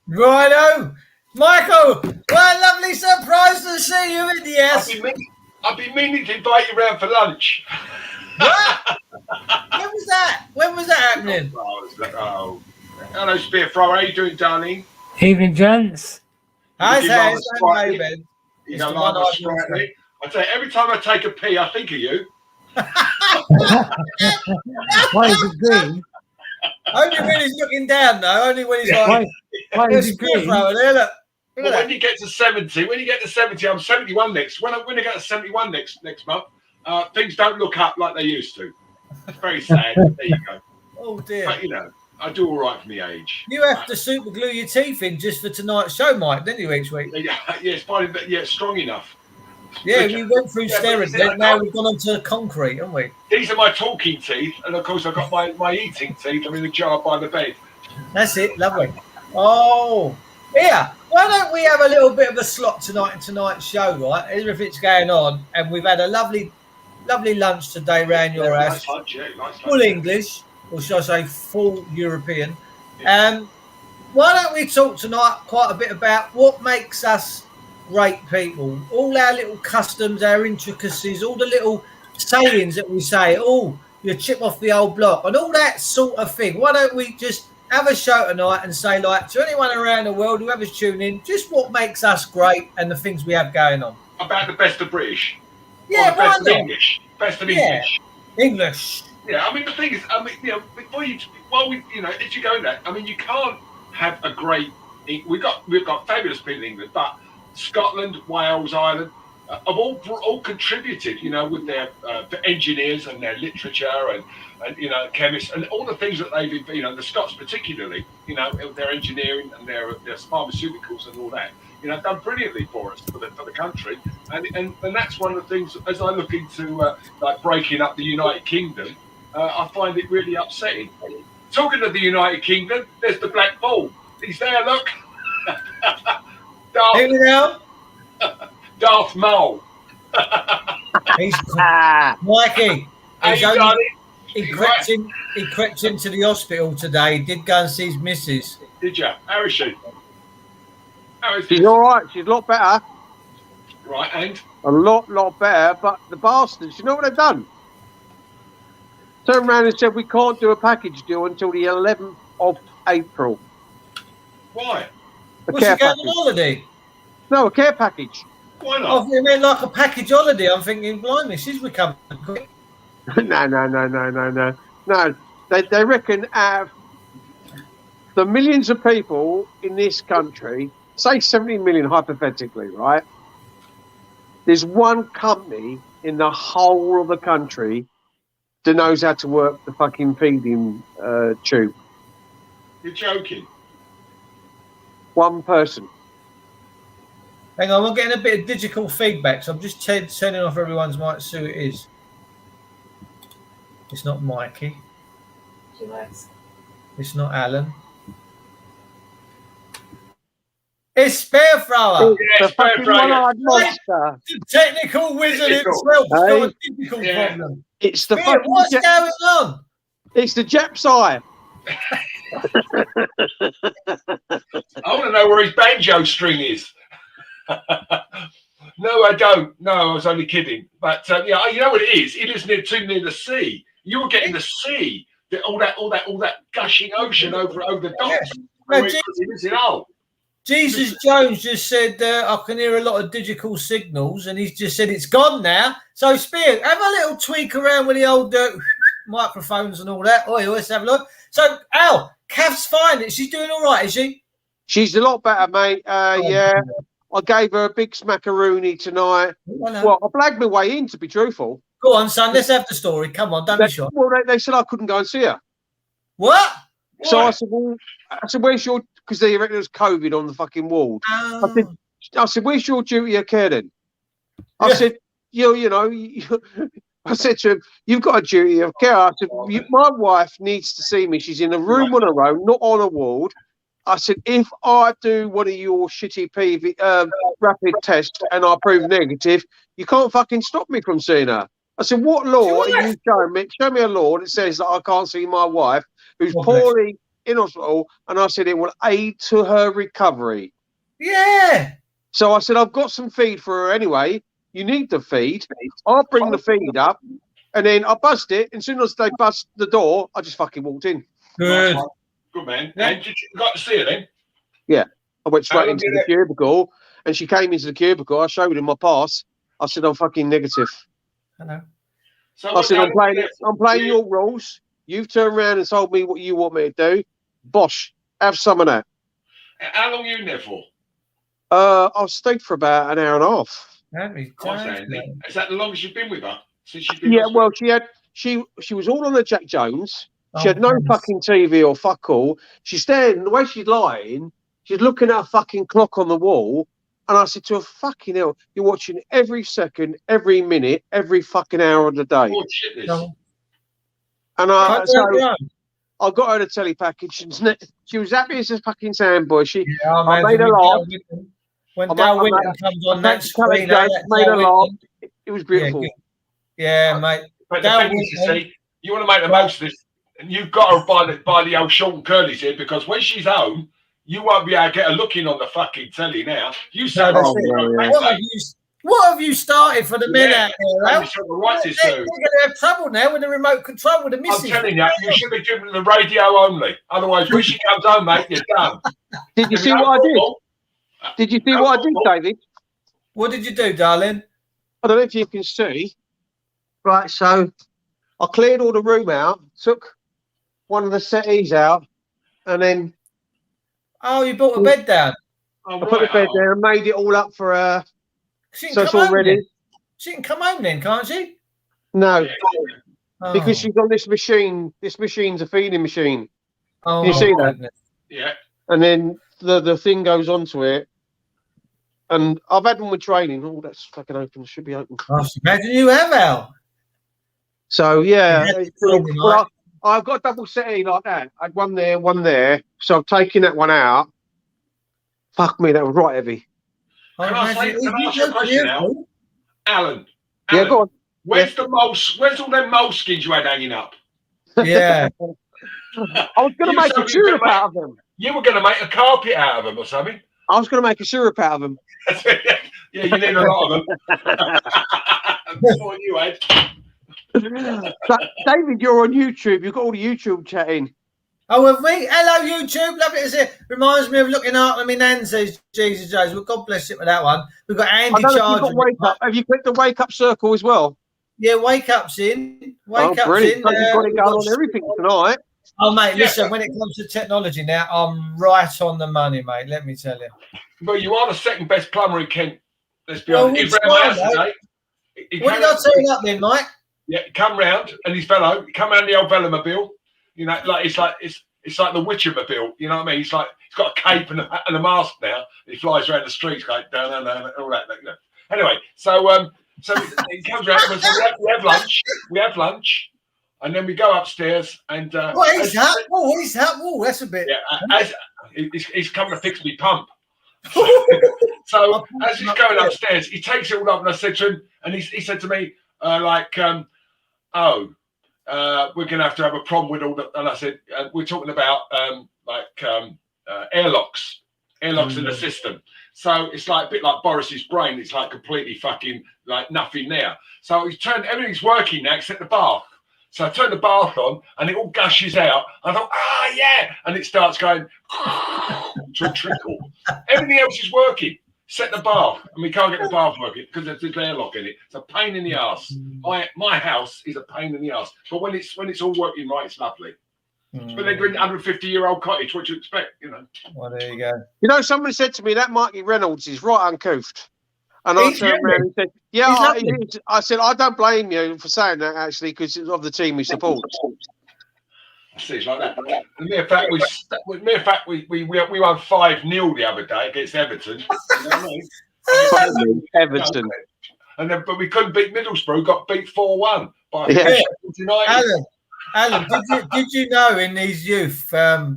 Righto, Michael, what a lovely surprise to see you in the house. I've been meaning to invite you round for lunch. What? When was that happening? Hello, Spear Thrower. How you doing, darling? Evening, gents. Hi, You Ben. don't like my sprightly. I tell you, every time I take a pee, I think of you. Why is it green? Only when he's looking down, though. Only when he's like, why is it green? Thrower there, look. Well, when you get to 70, I'm 71 next. When I get to 71 next month, things don't look up like they used to. It's very sad. There you go. Oh dear. But you know, I do all right for my age. You have to super glue your teeth in just for tonight's show, Mike, didn't you, each week? Yeah, it's probably strong enough. Yeah, we went through steroids. Now we've gone on to concrete, haven't we? These are my talking teeth, and of course I've got my eating teeth. I'm in the jar by the bed. That's it, lovely. Oh, yeah. Why don't we have a little bit of a slot tonight in tonight's show, right? Everything's going on, and we've had a lovely lunch today round your house. Nice lunch, full English, or should I say full European. Why don't we talk tonight quite a bit about what makes us great people, all our little customs, our intricacies, all the little sayings that we say, oh, you chip off the old block, and all that sort of thing. Why don't we just have a show tonight and say, like, to anyone around the world, whoever's tuning in, just what makes us great and the things we have going on. About the best of British. Yeah, or the best of English. Best of English. English. Yeah, I mean, the thing is, as you go in that, I mean, you can't have a great, we've got fabulous people in England, but Scotland, Wales, Ireland, have all contributed, with their engineers and their literature and chemists and all the things that they've, the Scots particularly, their engineering and their pharmaceuticals and all that, done brilliantly for us, for the country. And that's one of the things, as I look into like breaking up the United Kingdom, I find it really upsetting. Talking of the United Kingdom, there's the Black Bull. He's there, look. Here we go. Darth Maul. He's Mikey. He crept into the hospital today. He did go and see his missus. Did you? How is she? She's all right. She's a lot better. Right, and? A lot better. But the bastards, you know what they've done? Turned around and said we can't do a package deal until the 11th of April. Why? Was she going on holiday? No, a care package. Why not? Oh, you mean like a package holiday? I'm thinking, blimey, she's recovering quick. No. They reckon out of the millions of people in this country, say 70 million hypothetically, right? There's one company in the whole of the country that knows how to work the fucking feeding tube. You're joking. One person. Hang on, we're getting a bit of digital feedback, so I'm just turning off everyone's mic to see who it is. It's not Mikey. It's not Alan. It's Spear Thrower. Yeah, The fucking one-eyed monster. The technical wizard Difficult. himself has got Hey. a difficult problem. It's the Spear, fucking. what's going on? It's the Jap's eye. I want to know where his banjo string is. No, I don't. No, I was only kidding. But yeah, you know what it is? He lives too near the sea. You were getting the sea, all that gushing ocean over the docks. No, He lives in Hull. Jesus Jones just said, I can hear a lot of digital signals, and he's just said it's gone now. So, Spear, have a little tweak around with the old microphones and all that. Oh, let's have a look. So, Al, Kav's fine. She's doing all right, is she? She's a lot better, mate. Yeah. I gave her a big smackaroonie tonight. Well, I blagged my way in, to be truthful. Go on, son. Let's have the story. Come on, don't be shy. Well, they said I couldn't go and see her. What? So I said, where's your... Because they reckon there's COVID on the fucking wall. Oh. I said, where's your duty of care then? I said, you know... I said to him, you've got a duty of care. I said, my wife needs to see me. She's in a room on her own, not on a ward. I said, if I do one of your shitty rapid tests and I prove negative, you can't fucking stop me from seeing her. I said, what law are you showing me? Show me a law that says that I can't see my wife who's poorly in hospital. And I said, it will aid to her recovery. Yeah. So I said, I've got some feed for her anyway. You need the feed. I'll bring the feed up. And then I buzzed it. And as soon as they buzzed the door, I just fucking walked in. Good. Good man. Yeah. And you got to see her then? Yeah. I went straight into the cubicle and she came into the cubicle. I showed her my pass. I said, I'm fucking negative. Hello. So I said, I'm playing your rules. You've turned around and told me what you want me to do. Bosh, have some of that. How long are you in there for? I've stayed for about an hour and a half. Is that the longest you've been with her? Since she's been well, she was all on the Jack Jones. She had no fucking TV or fuck all. She's standing, the way she's lying, she's looking at a fucking clock on the wall. And I said to her, fucking hell, you're watching every second, every minute, every fucking hour of the day. Oh, shit, this. And I got her the telly package. And she was happy as a fucking sandboy. I made her laugh. When Dale Winton comes on that screen, made her laugh. It was beautiful. Yeah, mate. But the thing is, you see, you want to make the most of this. And you've got to buy the old short and curlies here, because when she's home, you won't be able to get a look in on the fucking telly now. You say, what have you started for the men out there? They're going to have trouble now with the remote control with the missus. I'm telling you, you should be giving the radio only. Otherwise, when she comes home, mate, you're done. Did you see what I did? Did you see what I did, David? What did you do, darling? I don't know if you can see. Right, so I cleared all the room out, took one of the settees out, and then... Oh, you brought a bed down? I put the bed there and made it all up for her. So it's all ready. She can come home then, can't she? No, because she's on this machine. This machine's a feeding machine. Oh, you see that? Yeah. And then the thing goes onto it. And I've had them with training. Oh, that's fucking open. It should be open. I imagine you have, Al. So, yeah. I've got a double settee like that. I had one there. So I've taken that one out. Fuck me, that was right heavy. Can I ask you a question now? Alan. Yeah, go on. Where's all them moleskins you had hanging up? Yeah. I was going to make a syrup out of them. You were going to make a carpet out of them or something? I was going to make a syrup out of them. Yeah, you need a lot of them. Before you had. David, you're on YouTube. You've got all the YouTube chatting. Oh, have we? Hello, YouTube. Lovely to see it. Reminds me of looking after me nan, says Jesus Jones. Well, God bless it with that one. We've got Andy Charger. Have you clicked the wake up circle as well? Yeah, wake up's in. Wake up's brilliant. in. You've got it going on everything tonight. Oh, mate, listen, when it comes to technology now, I'm right on the money, mate. Let me tell you. But you are the second best plumber in Kent. Let's be honest. What did I turn up then, Mike? Yeah, come round and his velo, come round the old velomobile. You know, like it's like the Witcher-mobile. You know what I mean? He's got a cape and a mask now. He flies around the streets like no, all that. You know. Anyway, so he comes around. So we have lunch. We have lunch, and then we go upstairs and. What is that? What is that? Oh, that's a bit. Yeah, he's coming to fix me pump. So as he's going upstairs, he takes it all up, and I said to him, and he said to me, we're going to have a problem with all that. And I said, we're talking about airlocks in the system. So it's like a bit like Boris's brain. It's like completely fucking like nothing there. So he's turned, everything's working now except the bath. So I turned the bath on and it all gushes out. I thought, yeah. And it starts going to a trickle. Everything else is working. Set the bath, and we can't get the bath working because there's an airlock in it. It's a pain in the ass. My house is a pain in the ass, but when it's all working right, it's lovely. But they're going 150-year-old cottage. What do you expect? You know. Well, there you go. You know, somebody said to me that Mikey Reynolds is right uncouth, and I turned around and said, "Yeah, I said I don't blame you for saying that actually because it's of the team he supports." See, it's like that. And mere fact, we won 5-0 the other day against Everton. You know what I mean? Everton. And then, but we couldn't beat Middlesbrough. Got beat 4-1 by United. Alan, did you know in his youth,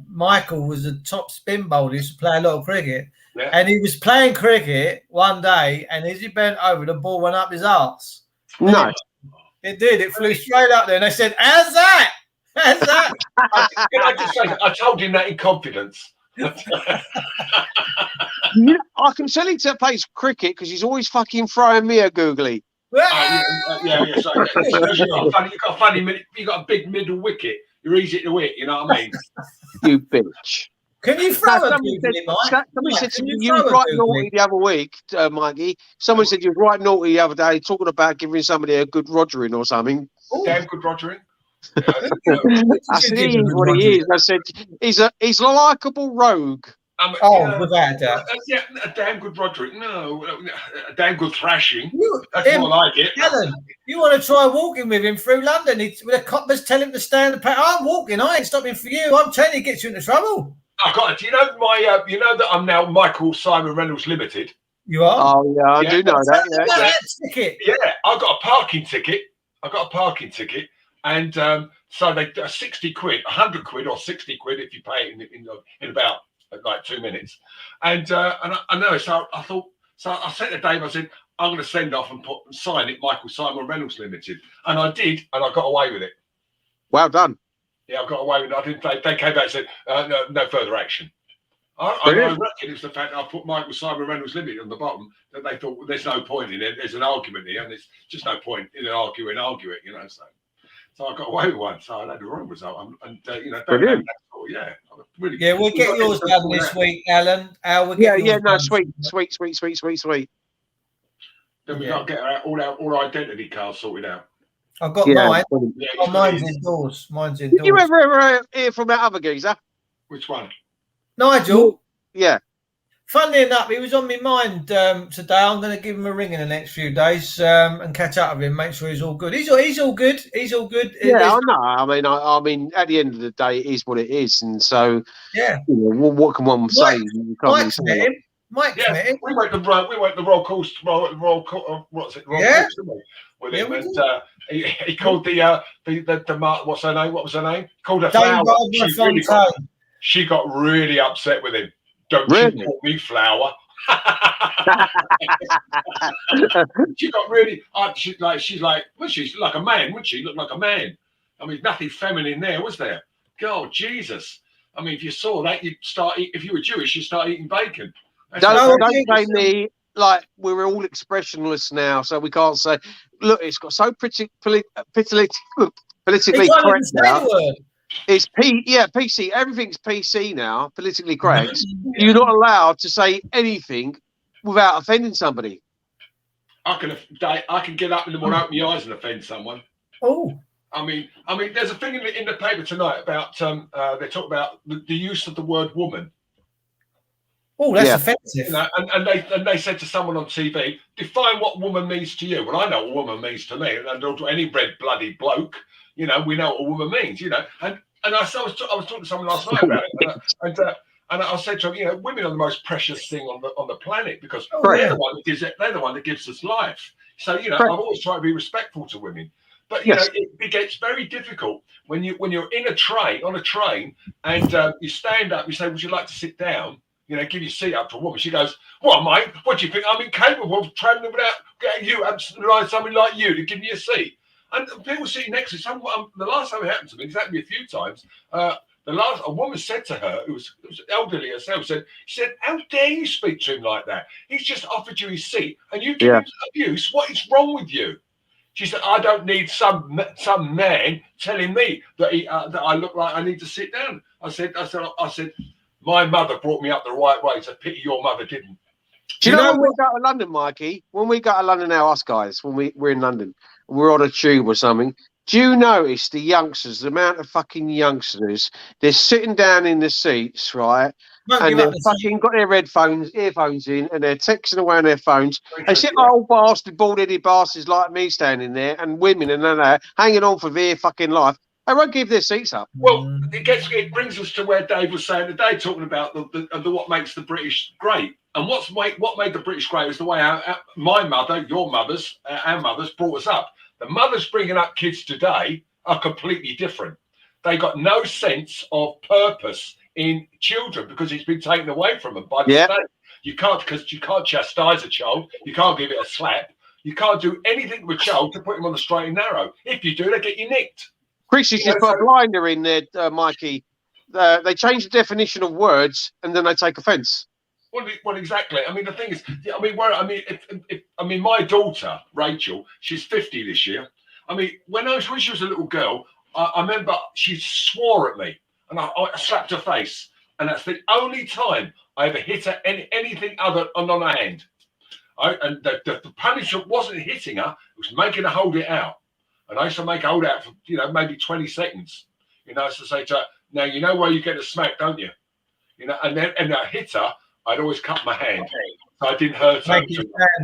Michael was a top spin bowler. He used to play a lot of cricket, and he was playing cricket one day, and as he bent over, the ball went up his arse. No, it did. It flew straight up there, and they said, "How's that? How's that?" I just say, I told him that in confidence. I can tell he plays cricket because he's always fucking throwing me a googly. Yeah. Sorry. You got a big middle wicket. You're easy to hit. You know what I mean? You bitch. Can you throw a googly, Mike? Somebody said to me, you were right naughty the other week, Mikey. Someone said you were right naughty the other day talking about giving somebody a good rogering or something. Damn good rogering. I said, he is what he is. I said, he's a likeable rogue. Without a doubt. A damn good Roderick. No, a damn good thrashing. That's more like it. Alan, you want to try walking with him through London? The coppers tell him to stay in the pack. I'm walking. I ain't stopping for you. I'm telling you, it gets you into trouble. I got it. Do you know you know that I'm now Michael Simon Reynolds Limited? You are? Oh yeah, I do know that. That ticket. Yeah, I got a parking ticket. And so they 60 quid, 100 quid or 60 quid if you pay it in about like 2 minutes. And I know, so I thought, so I said to Dave, I said, I'm going to send off and sign it, Michael Simon Reynolds Limited. And I did, and I got away with it. Well done. Yeah, I got away with it. I didn't. They came back and said, no further action. I reckon it's the fact that I put Michael Simon Reynolds Limited on the bottom that they thought, well, there's no point in it. There's an argument here, and there's just no point in argue it, you know, So I got away with one, so I had the wrong result. Brilliant. Really we'll get yours done this week, Alan. Sweet. Then we got to get all our identity cards sorted out. I've got mine. Mine's indoors. Did you ever hear from that other geezer? Which one? Nigel. Yeah. Funnily enough, he was on my mind today. I'm going to give him a ring in the next few days and catch up with him, make sure he's all good. He's all good. He's all good. Yeah, I know. I mean, at the end of the day, it is what it is, and so what can one say? Mike's met him. Met him. We went the roll course. What's it? With him, and he called the what's her name? What was her name? Called her Flower. She got really upset with him. Don't you call me Flower. She got really. She's like a man, wouldn't she? Looked like a man. I mean, nothing feminine there, was there? God, Jesus. I mean, if you saw that, you'd start. If you were Jewish, you'd start eating bacon. Don't blame me. Like, we're all expressionless now, so we can't say. Look, it's got so politically correct now. It's PC. Everything's PC now, politically correct. You're not allowed to say anything without offending somebody. I can get up in the morning, open my eyes, and offend someone. Oh. I mean, there's a thing in the paper tonight about they talk about the use of the word woman. Oh, that's Yeah. offensive. You know, and they said to someone on TV, define what woman means to you. Well, I know what woman means to me, and to any red bloody bloke, you know, we know what a woman means, you know. And I was talking to someone last night about it, and I said to him, you know, women are the most precious thing on the planet because they're the one that gives us life. So you know, I've always tried to be respectful to women. But you know, it gets very difficult when you're in on a train, and you stand up. You say, "Would you like to sit down?" You know, give your seat up to a woman. She goes, "Well, mate, what do you think? I'm incapable of travelling without getting you, somebody like you, to give me a seat." And people sitting next to someone. The last time it happened to me, it's happened to me a few times. A woman said to her, it was elderly herself, she said, "How dare you speak to him like that? He's just offered you his seat, and you give him abuse. What is wrong with you?" She said, "I don't need some man telling me that that I look like I need to sit down." I said, "My mother brought me up the right way. It's a pity your mother didn't." Do you know when we go to London, Mikey? When we go to London now, us guys, when we're in London, we're on a tube or something. Do you notice the youngsters, the amount of fucking youngsters, they're sitting down in the seats, right? And they're fucking got their earphones in, and they're texting away on their phones. They sit old bastard, bald-headed bastards like me standing there, and women and that hanging on for their fucking life. They won't give their seats up. Well, it brings us to where Dave was saying today, talking about the what makes the British great. And what made the British great is the way my mother, your mothers, our mothers brought us up. The mothers bringing up kids today are completely different. They got no sense of purpose in children because it's been taken away from them by the state. You can't chastise a child. You can't give it a slap. You can't do anything with a child to put him on the straight and narrow. If you do, they get you nicked. Chris has just put a blinder in there, Mikey. They change the definition of words and then they take offence. Well, exactly. I mean, the thing is, my daughter Rachel, she's 50 this year. I mean, when she was a little girl, I remember she swore at me, and I slapped her face, and that's the only time I ever hit her anything other than on her hand. And the punishment wasn't hitting her; it was making her hold it out. And I used to make her hold out for maybe 20 seconds. I used to say to her, "Now you know where you get a smack, don't you?" And I hit her. I'd always cut my hand, so I didn't hurt her.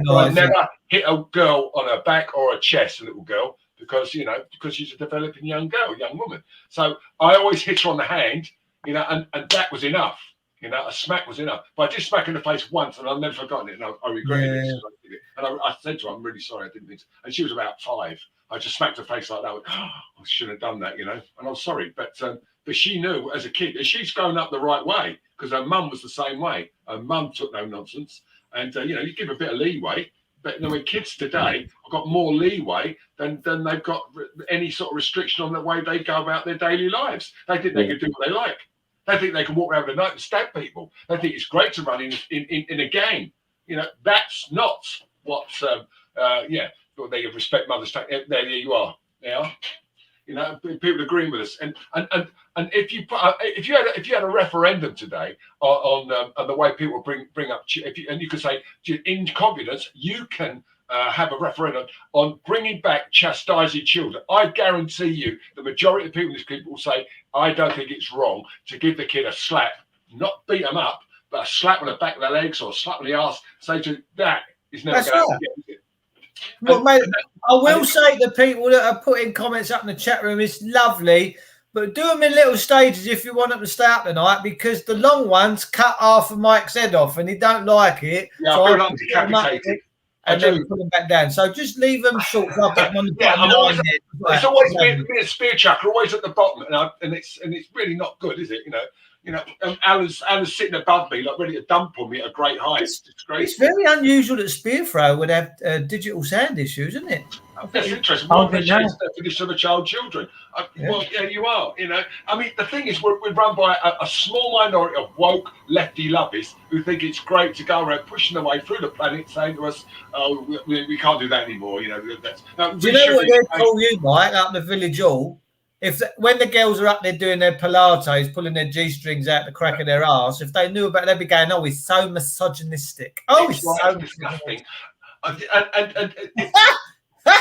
I never hit a girl on her back or her chest, a little girl, because she's a developing young woman. So I always hit her on the hand, and that was enough. A smack was enough. But I did smack in the face once, and I've never forgotten it, and I regretted it. And I said to her, "I'm really sorry, I didn't mean to." And she was about 5. I just smacked her face like that. I shouldn't have done that, and I'm sorry, but she knew as a kid, and she's grown up the right way because her mum was the same way. Her mum took no nonsense, and you give a bit of leeway. But when kids today have got more leeway than they've got any sort of restriction on the way they go about their daily lives. They think they can do what they like. They think they can walk around the night and stab people. They think it's great to run in a gang. That's not what. They respect Mother's Day. There you are. Yeah. People agreeing with us, and if you had a referendum today on the way people bring up, and you could say in confidence, you can have a referendum on bringing back chastising children. I guarantee you, the majority of people in this country will say, "I don't think it's wrong to give the kid a slap, not beat them up, but a slap on the back of the legs or a slap on the arse." Say to that is never going to happen. Well, mate, I will say to people that are putting comments up in the chat room, it's lovely, but do them in little stages if you want them to stay up tonight, because the long ones cut half of Mike's head off and he don't like it. Yeah, so I feel like decapitated. And then put them back down. So just leave them short. So I'll get them on the bottom. It's always been a spear chucker, always at the bottom, and it's really not good, is it? Alan's sitting above me, like ready to dump on me at a great height. It's very unusual that spear throw would have digital sound issues, isn't it? That's interesting. What the definition of a child children? Well, yeah, you are. I mean, the thing is, we're run by a small minority of woke lefty lovies who think it's great to go around pushing their way through the planet, saying to us, "Oh, we can't do that anymore." Do you know what they call you, Mike, up in the village hall? When the girls are up there doing their Pilates, pulling their G-strings out the crack of their arse, if they knew about it, they'd be going, "Oh, he's so misogynistic. Oh, he's so disgusting." And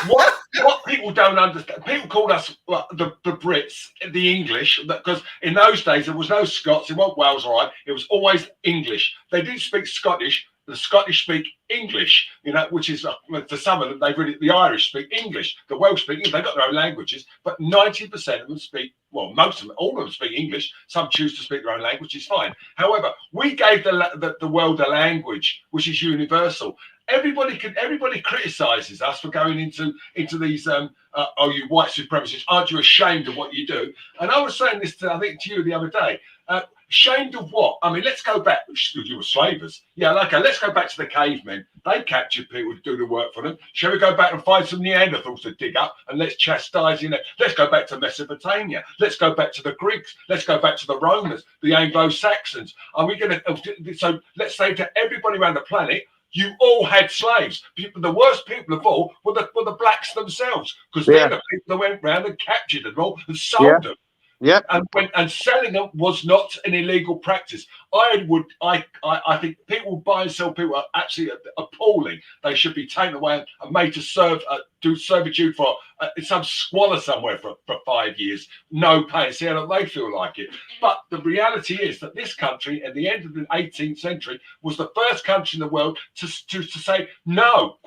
what people don't understand. People called us the Brits, the English, because in those days there was no Scots. It wasn't Wales, all right. It was always English. They didn't speak Scottish. The Scottish speak English, which is for some of them, the Irish speak English. The Welsh speak English. They've got their own languages, but 90% of them speak, well, most of them, all of them speak English. Some choose to speak their own language, is fine. However, we gave the world a language which is universal. Everybody criticizes us for going into these oh, you white supremacists, aren't you ashamed of what you do? And I was saying this to you the other day. Ashamed of what? I mean, let's go back. You were slavers. Yeah, okay, let's go back to the cavemen. They captured people to do the work for them. Shall we go back and find some Neanderthals to dig up and let's chastise you? Let's go back to Mesopotamia. Let's go back to the Greeks. Let's go back to the Romans, the Anglo-Saxons. Are we going to? So let's say to everybody around the planet, you all had slaves. The worst people of all were the blacks themselves, because they're the people that went round and captured them all and sold them. Yeah, and selling them was not an illegal practice. I think people buy and sell people are absolutely appalling. They should be taken away and made to serve do servitude for some squalor somewhere for 5 years, no pay, see how they feel like it. But the reality is that this country at the end of the 18th century was the first country in the world to say no,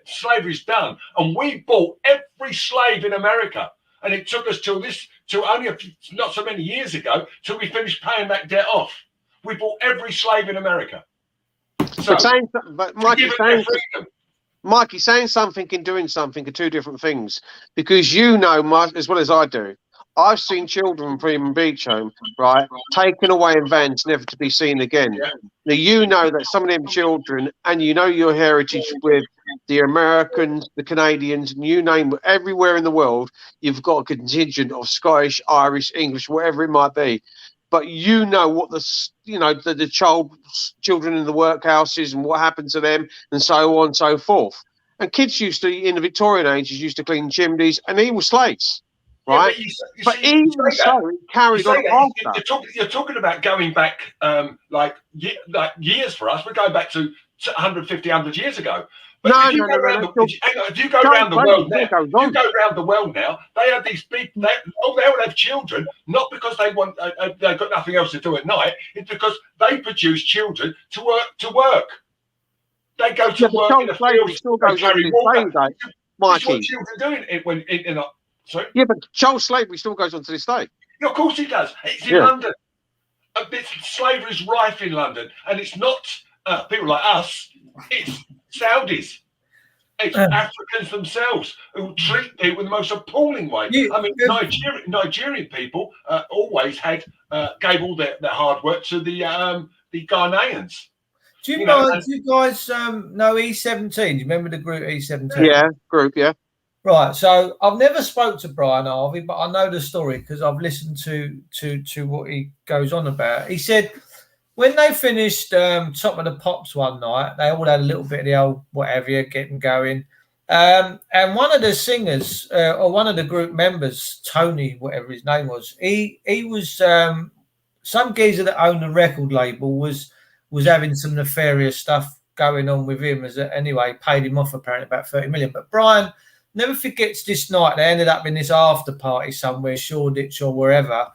slavery's done, and we bought every slave in America. And it took us till only not so many years ago till we finished paying that debt off. We bought every slave in America. So, but Mikey, saying something and doing something are two different things. Because as well as I do, I've seen children from Freeman Beach Home, right, taken away in vans, never to be seen again. Yeah. Now, you know that some of them children, and you know your heritage with the Americans, the Canadians, and you name it, everywhere in the world, you've got a contingent of Scottish, Irish, English, whatever it might be. But you know what the children in the workhouses and what happened to them and so on and so forth. And kids in the Victorian ages, used to clean chimneys, and he was slaves. Right, but even so, it carried on after. You're talking about going back like years for us. We're going back to 100 years ago. But if you go around the world now, they have these big. They all have children, not because they've got nothing else to do at night. It's because they produce children to work. They go to work in a field. Still goes on to this day, Mikey. What children doing it when in a. Sorry? Yeah, but child slavery still goes on to this day. Yeah, of course it does. It's in London. Slavery is rife in London, and it's not people like us. It's Saudis. It's Africans themselves who treat people in the most appalling way. Nigerian people always gave all their hard work to the Ghanaians. Do you guys know E17? Do you remember the group E17? Yeah, group, yeah. Right, so I've never spoke to Brian Harvey, but I know the story because I've listened to what he goes on about. He said when they finished Top of the Pops one night, they all had a little bit of the old whatever, getting going. And one of the singers, or one of the group members, Tony, whatever his name was, he was some geezer that owned the record label was having some nefarious stuff going on with him. Anyway, paid him off apparently about 30 million. But Brian never forgets this night. They ended up in this after party somewhere, Shoreditch or wherever.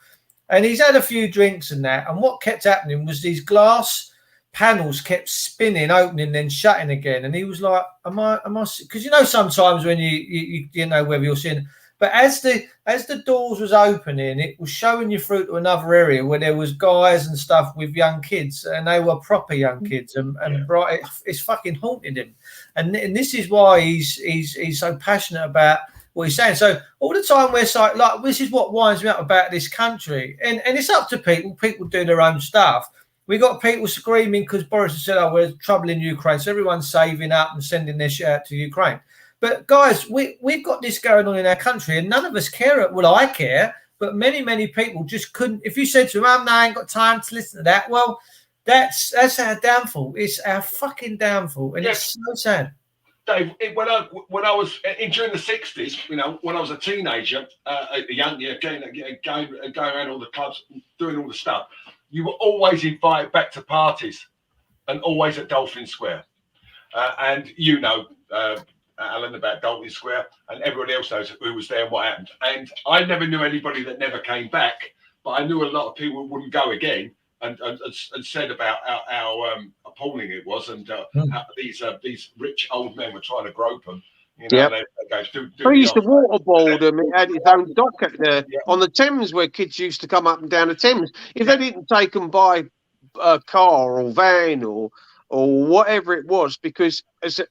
And he's had a few drinks and that. And what kept happening was these glass panels kept spinning, opening, then shutting again. And he was like, am I, because sometimes when you know whether you're seeing, but as the doors was opening, it was showing you through to another area where there was guys and stuff with young kids, and they were proper young kids, and bright. It's fucking haunted him, and this is why he's so passionate about what he's saying. So all the time we're like this is what winds me up about this country, and it's up to people. People do their own stuff. We got people screaming because Boris has said, "Oh, we're trouble in Ukraine," so everyone's saving up and sending their shit out to Ukraine. But guys, we've got this going on in our country, and none of us care. Well, I care, but many people just couldn't. If you said to them, "No, I ain't got time to listen to that," well, that's our downfall. It's our fucking downfall, and it's so sad. Dave, when I was during the 60s, when I was a teenager, a young year, going around all the clubs, doing all the stuff, you were always invited back to parties, and always at Dolphin Square, and Alan, about Dalton Square, and everybody else knows who was there and what happened. And I never knew anybody that never came back, but I knew a lot of people wouldn't go again, and said about how appalling it was, and how these rich old men were trying to grope them. You know, Yep. they used to waterboard them. It had its own dock on the Thames where kids used to come up and down the Thames. If they didn't take them by a car or van or whatever it was, because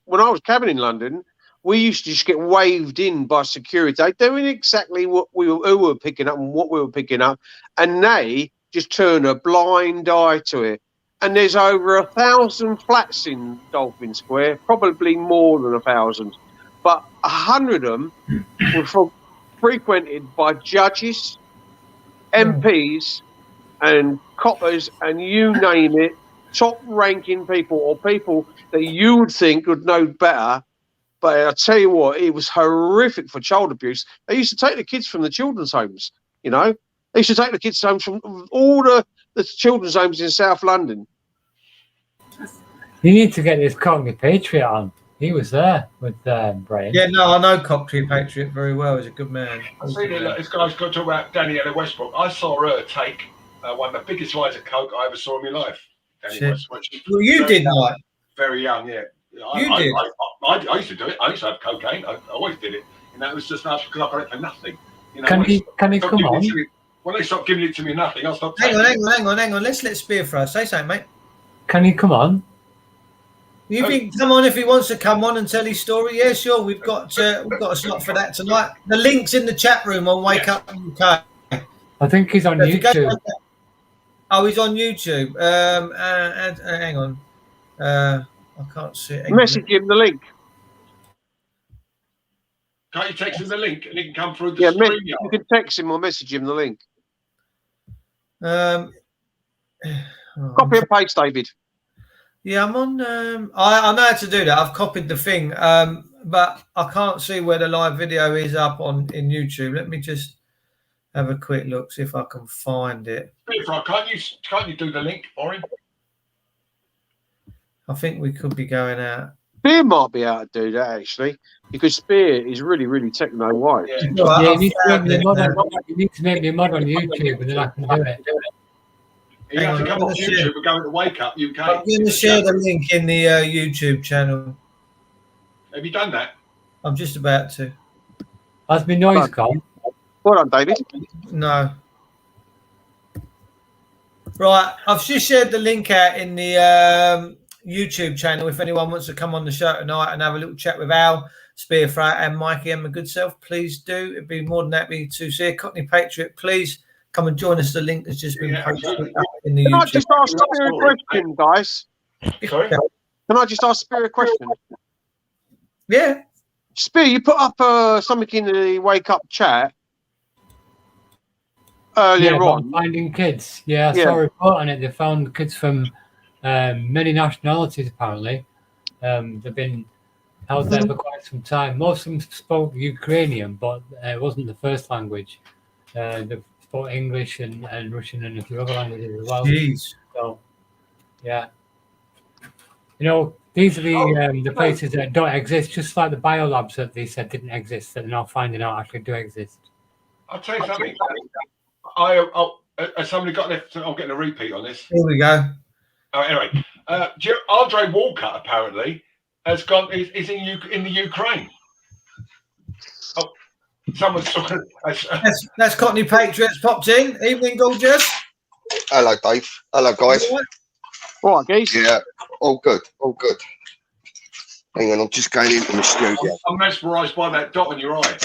when I was cabining in London, we used to just get waved in by security, doing exactly who we were picking up and what we were picking up, and they just turn a blind eye to it. And there's over 1,000 flats in Dolphin Square, probably more than 1,000. But 100 of them were frequented by judges, MPs, and coppers, and you name it, top-ranking people or people that you would think would know better. But I tell you what, it was horrific for child abuse. They used to take the kids from the children's homes, you know. They used to take the kids home from all the children's homes in South London. You need to get this Cockney Patriot on. He was there with Brian. Yeah, no, I know Cockney Patriot very well. He's a good man. I see this guy's got to talk about Daniela Westbrook. I saw her take one of the biggest lines of coke I ever saw in my life. Westbrook. Well, you did, Mike. Very young, yeah. You did. I used to do it. I used to have cocaine. I always did it. And that was just because I got it for nothing. You know, Can he come on? When they stop giving it to me nothing, I'll stop. Hang on. Let's let Spear first. Say something, mate. Can he come on? You think come on if he wants to come on and tell his story? Yeah, sure. We've got a slot for that tonight. The link's in the chat room on Wake Up UK. I think he's on YouTube. Oh, he's on YouTube. Hang on. I can't see it. Message him the link. Can't you text him the link and he can come through the Yeah, stream? you can text him or message him the link. Copy and paste, David. Yeah, I'm on. I know how to do that. I've copied the thing, but I can't see where the live video is up in YouTube. Let me just have a quick look, see if I can find it. Can't you do the link for him? I think we could be going out. Spear might be able to do that actually, because Spear is really, really techno white. Yeah, you need to make me a mod on YouTube, and then I can do it. You have to come on YouTube and go to Wake Up UK. I'm going to share the link in the YouTube channel. Have you done that? I'm just about to. Has my noise gone? Well done, David. No. Right, I've just shared the link out in the YouTube channel. If anyone wants to come on the show tonight and have a little chat with Al, Spearfrat, and Mikey and my good self, please do. It'd be more than happy to see a Cockney Patriot. Please come and join us. The link has just been posted up in the YouTube. Can I just ask Spear a question, guys? Sorry? Can I just ask Spear a question? Yeah. Spear, you put up something in the Wake Up chat earlier on. Finding kids. Yeah, I saw a report on it. They found kids from many nationalities, apparently. They've been held there for quite some time. Most of them spoke Ukrainian, but it wasn't the first language. They spoke English and Russian and a few other languages as well. Jeez. So, yeah. You know, these are the places that don't exist, just like the biolabs that they said didn't exist, that they're now finding out actually do exist. I'll tell you something. Has somebody got left? I'm getting a repeat on this. Here we go. Anyway, Andre Walcott apparently has gone. Is in the Ukraine. Oh, someone's talking. That's Cockney Patriots popped in. Evening, gorgeous. Hello, Dave. Hello, guys. All right, guys. Yeah, all good. All good. Hang on, I'm just going into the studio. I'm mesmerised by that dot on your eye.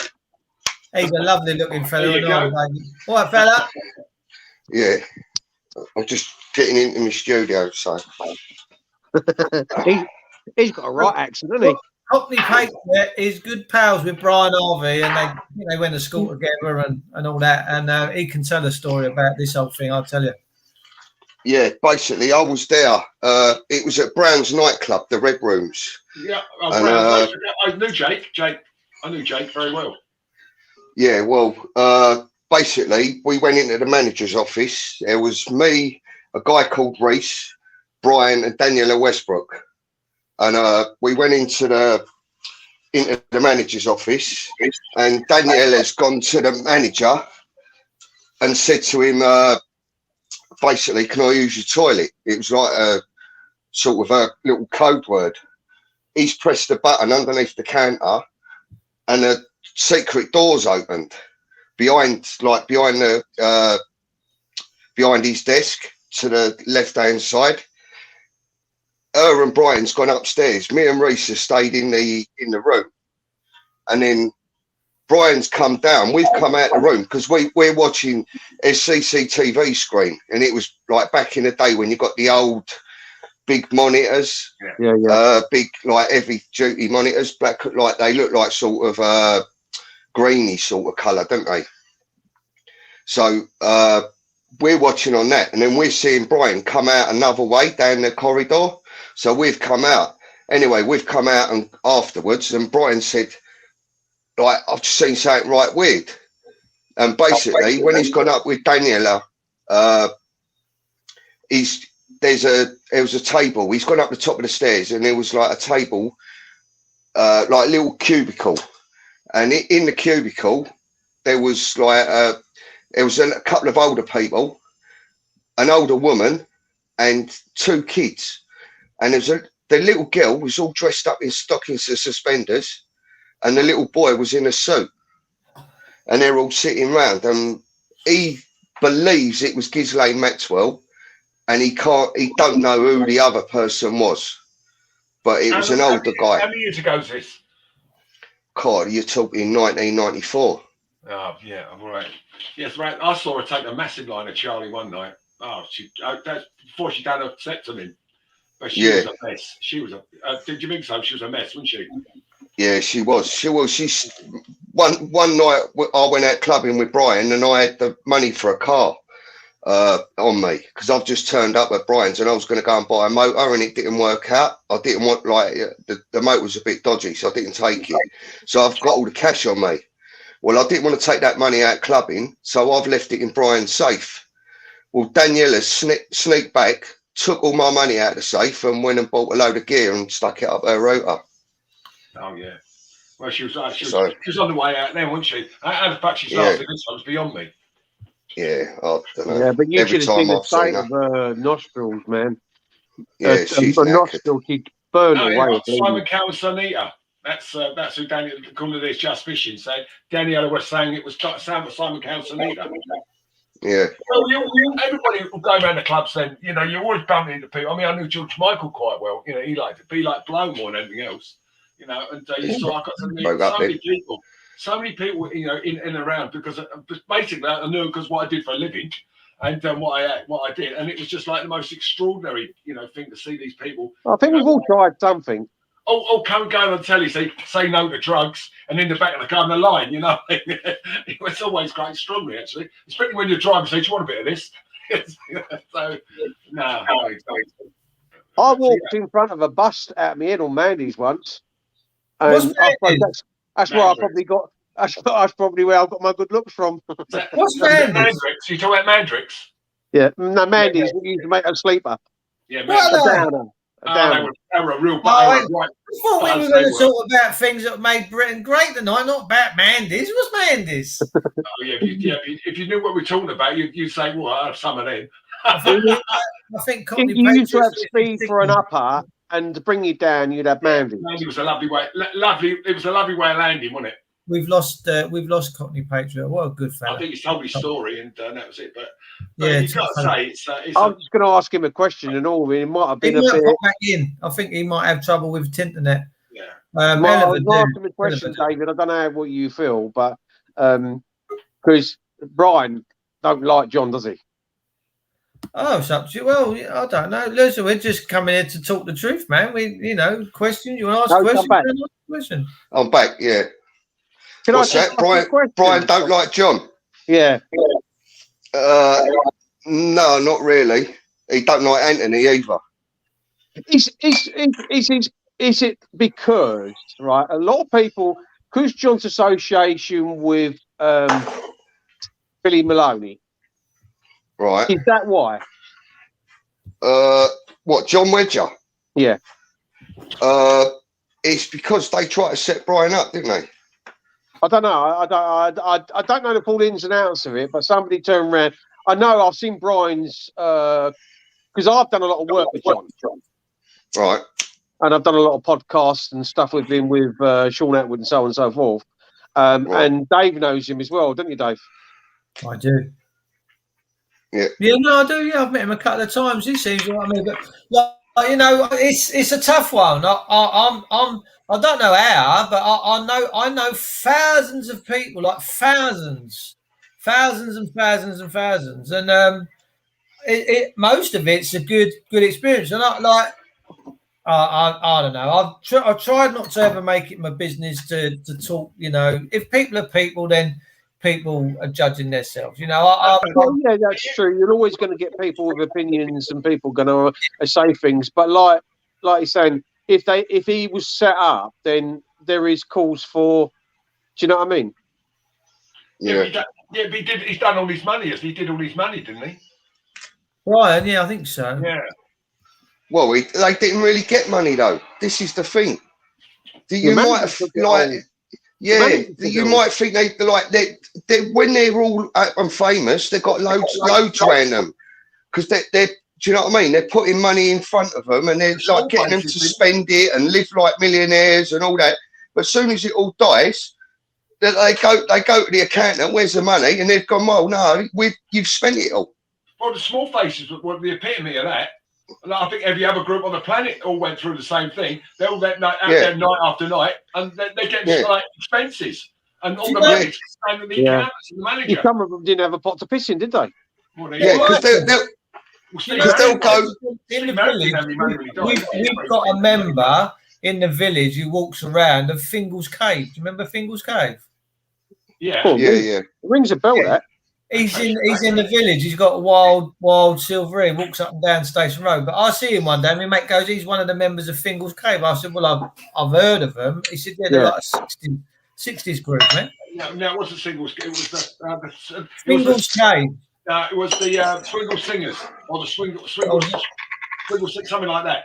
He's a lovely looking fella. There you go. All right, fella. Yeah, I'm just getting into my studio, so. He's got a right accent, hasn't he? Cockney Patriot is good pals with Brian Harvey, and they went to school together and all that. And he can tell a story about this whole thing, I'll tell you. Yeah, basically, I was there. It was at Brown's nightclub, the Red Rooms. Yeah, I knew Jake. I knew Jake very well. Yeah, well, basically, we went into the manager's office. There was me, a guy called Reese, Brian, and Daniela Westbrook. And we went into the into the manager's office, and Danielle has gone to the manager and said to him, basically, can I use your toilet? It was like a sort of a little code word. He's pressed the button underneath the counter, and a secret door's opened behind his desk to the left-hand side. Her and Brian's gone upstairs. Me and Reese have stayed in the room, and then Brian's come down. We've come out the room because we're watching a CCTV screen, and it was like back in the day when you got the old big monitors, big like heavy duty monitors, black, like they look like sort of greeny sort of colour, don't they? So we're watching on that, and then we're seeing Brian come out another way down the corridor. So we've come out. Anyway, we've come out and afterwards, and Brian said, like, I've just seen something right weird. And basically, when he's gone up with Daniela, there was a table. He's gone up the top of the stairs, and there was like a table, like a little cubicle. And in the cubicle, there was like a couple of older people, an older woman, and two kids. And the little girl was all dressed up in stockings and suspenders, and the little boy was in a suit. And they're all sitting round, and he believes it was Ghislaine Maxwell, and he don't know who the other person was, but it was an older guy. How many years ago was this? God, you're talking 1994. Oh yeah, all right. Yes, right. I saw her take a massive line of Charlie one night. Oh, that's before she done her septum. But she was a mess. She was did you think so? She was a mess, wasn't she? Yeah, she was. She's one night I went out clubbing with Brian, and I had the money for a car on me because I've just turned up at Brian's, and I was going to go and buy a motor, and it didn't work out. I didn't want the motor was a bit dodgy, so I didn't take it. So I've got all the cash on me. Well, I didn't want to take that money out clubbing, so I've left it in Brian's safe. Well, Daniela sneaked back, took all my money out of the safe, and went and bought a load of gear and stuck it up her rotor. Oh yeah. Well, she was on the way out then, wasn't she? How the fuck she's lasted this one's beyond me. Yeah, I don't know. Yeah, but you should have seen the state of her nostrils, man. Yeah, she's nostrils, she'd burn away. Simon Cowell's Sonita. That's who Daniel, according to this Just Fishing, said. Daniela was saying it was Simon Cowell's Sonita. Yeah. Well, everybody will go around the clubs then, you always bump into people. I mean, I knew George Michael quite well. He liked to be like blown more than anything else. And you saw I got to meet so many people, in and around because basically I knew because what I did for a living and what I did, and it was just like the most extraordinary, thing to see these people. I think we've all tried something. Come go on telly, say no to drugs, and in the back of the car on the line, it's always quite extraordinary actually, especially when you're driving. Say, do you want a bit of this? So no. I walked in front of a bus out of my head on Mandy's once. And that's where I probably got. That's probably where I got my good looks from. What's Mandrix? You talking about Mandrix? Yeah, no, Mandy's used to make a sleeper. Yeah, Mandrix. They were a real. I thought we were going to talk about things that made Britain great tonight, not about Mandy's. What's Mandy's? If you knew what we're talking about, you'd say, "Well, I have some of them." I think you used to have speed for an upper. And to bring you down, you'd have Mandy. Mandy was a lovely way. It was a lovely way of landing, wasn't it? We've lost Cockney Patriot. What a good fella. I think he's told his story, and that was it. But yeah, you've got to say, it's I was just going to ask him a question, and all. It might have been a bit. Back in. I think he might have trouble with internet. Yeah. I was asking him a question, David. I don't know what you feel, but because Brian don't like John, does he? Oh, it's up to you. Well, I don't know. Listen, we're just coming here to talk the truth, man. Question. You want to ask a question? I'm back, yeah. What's that? Brian don't like John? Yeah. No, not really. He don't like Anthony either. Is it because, right, a lot of people, because John's association with Billy Maloney, right. Is that why? What, John Wedger? Yeah. it's because they tried to set Brian up, didn't they? I don't know. I don't know the full ins and outs of it, but somebody turned around. I know I've seen Brian's because I've done a lot of work with John. Right. And I've done a lot of podcasts and stuff with him with Sean Atwood and so on and so forth. Right. And Dave knows him as well, don't you, Dave? I do. Yeah. Yeah, no, I do. Yeah, I've met him a couple of times. He seems what I mean, but like, you know, it's a tough one. I don't know how, but I know thousands of people, like thousands and thousands, and most of it's a good experience. And I don't know. I've tried not to ever make it my business to talk. You know, if people are people, then people are judging themselves. You know, yeah, that's true. You're always going to get people with opinions and people going to say things. But like you're saying, if he was set up, then there is cause for. Do you know what I mean? Yeah, but he's done all his money. He did all his money, didn't he? Brian, yeah, I think so. Yeah. Well, they didn't really get money though. This is the thing. You might have you might think they when they're all famous, they've got loads around them because they're. Do you know what I mean? They're putting money in front of them and they're like getting them to spend it and live like millionaires and all that. But as soon as it all dies, they go to the accountant. Where's the money? And they've gone. Well, no, you've spent it all. Well, the small faces were the epitome of that. And I think every other group on the planet all went through the same thing. They all went out there night after night, and they're getting like expenses, and all the money staying with the accountants and the manager. Some of them didn't have a pot to piss in, did they? Well, because they'll go in the village. We've got a member in the village who walks around of Fingal's Cave. Do you remember Fingal's Cave? Yeah, It rings a bell. That. He's in the village. He's got a wild silver ear. Walks up and down Station Road. But I see him one day. And my mate goes, "He's one of the members of Fingal's Cave." I said, "Well, I've heard of them." He said, "Yeah, they're like a 60s group, man." No, it wasn't Fingal's. It was the Fingal's Cave. It was the Swingle Singers or the Swingle, something like that.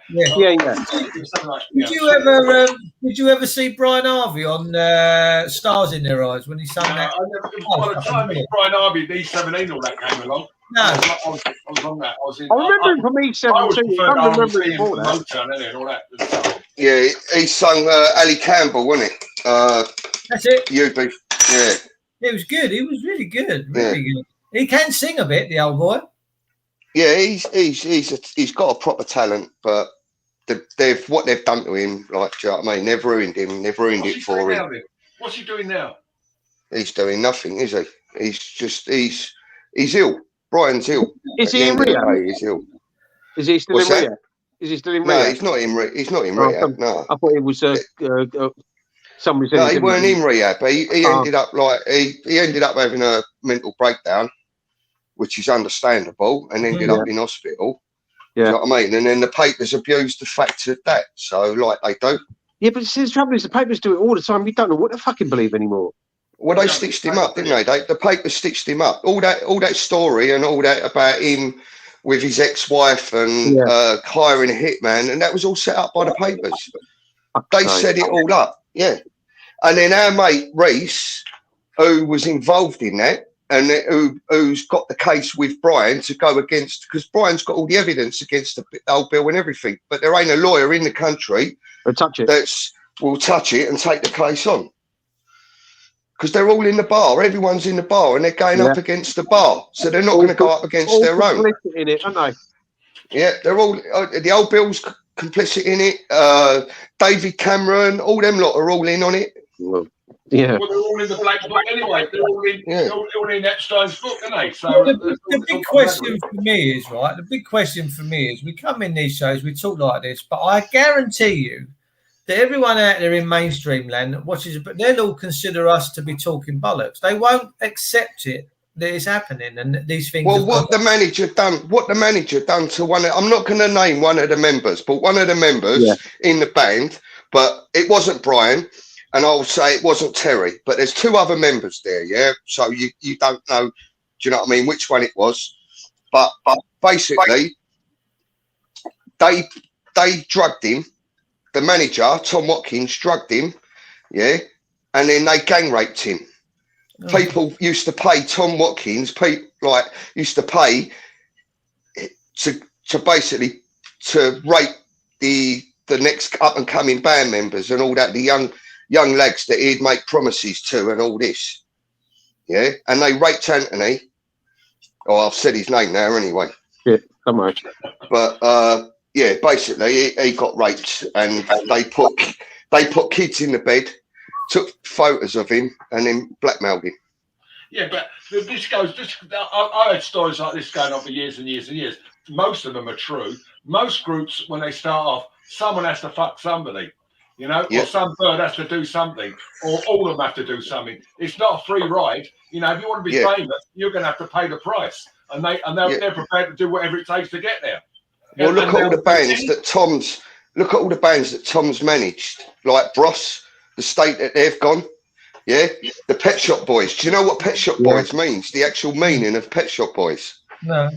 Did you ever see Brian Harvey on Stars in Their Eyes when he sang that? By the time Brian Harvey, D17, all that came along. No, I was on that. I remember him from E17. I remember him before that. Yeah, he sung Ali Campbell, wasn't it? That's it. UB. Yeah. It was good. He was really good. Really good. He can sing a bit, the old boy. Yeah, he's got a proper talent, but what they've done to him, like, do you know what I mean? They've ruined him. They've ruined it for him. What's he doing now? He's doing nothing, is he? He's ill. Brian's ill. Is he in rehab? He's ill. Is he still in rehab? Is he still in rehab? No, he's not in. He's not in rehab. No, I thought it was somebody said. No, he weren't in rehab. He ended up he ended up having a mental breakdown, which is understandable, and ended up in hospital. Yeah, you know what I mean. And then the papers abused the fact of that. So, like they do. Yeah, but the trouble is, the papers do it all the time. We don't know what to fucking believe anymore. Well, they stitched him up, didn't they? The papers stitched him up. All that story and all that about him with his ex-wife and hiring a hitman, and that was all set up by the papers. They set it all up, yeah. And then our mate Reese, who was involved in that, and who's got the case with Brian to go against, because Brian's got all the evidence against the old bill and everything, but there ain't a lawyer in the country will touch it and take the case on. Because they're all in the bar, everyone's in the bar, and they're going up against the bar, so they're not going to go up against their own. In it, aren't they? Yeah, they're all the old Bill's complicit in it. David Cameron, all them lot are all in on it. Yeah, well, they're all in the black book anyway. They're all in Epstein's book, aren't they? So the big question for me is The big question for me is, we come in these shows, we talk like this, but I guarantee you that everyone out there in mainstream land that watches it, but they'll all consider us to be talking bollocks. They won't accept it that it's happening and these things. Well, what the manager done to one of, I'm not going to name one of the members, but one of the members in the band, but it wasn't Brian, and I'll say it wasn't Terry, but there's two other members there, yeah? So you don't know, do you know what I mean, which one it was? But basically, they drugged him the manager, Tom Watkins, drugged him, yeah, and then they gang raped him. People used to pay Tom Watkins, used to pay to basically to rate the next up and coming band members and all that, the young lads that he'd make promises to and all this. Yeah, and they raped Anthony. Oh, I've said his name now anyway. Yeah, come on. But yeah, basically he got raped, and they put kids in the bed, took photos of him, and then blackmailed him. Yeah, but I had stories like this going on for years and years and years. Most of them are true. Most groups, when they start off, someone has to fuck somebody, you know, or some bird has to do something, or all of them have to do something. It's not a free ride. You know, if you want to be famous, you're going to have to pay the price, and they're prepared to do whatever it takes to get there. Well, look at all the bands that Tom's managed, like Bros, the state that they've gone. Yeah, the Pet Shop Boys. Do you know what Pet Shop Boys means? The actual meaning of Pet Shop Boys? No.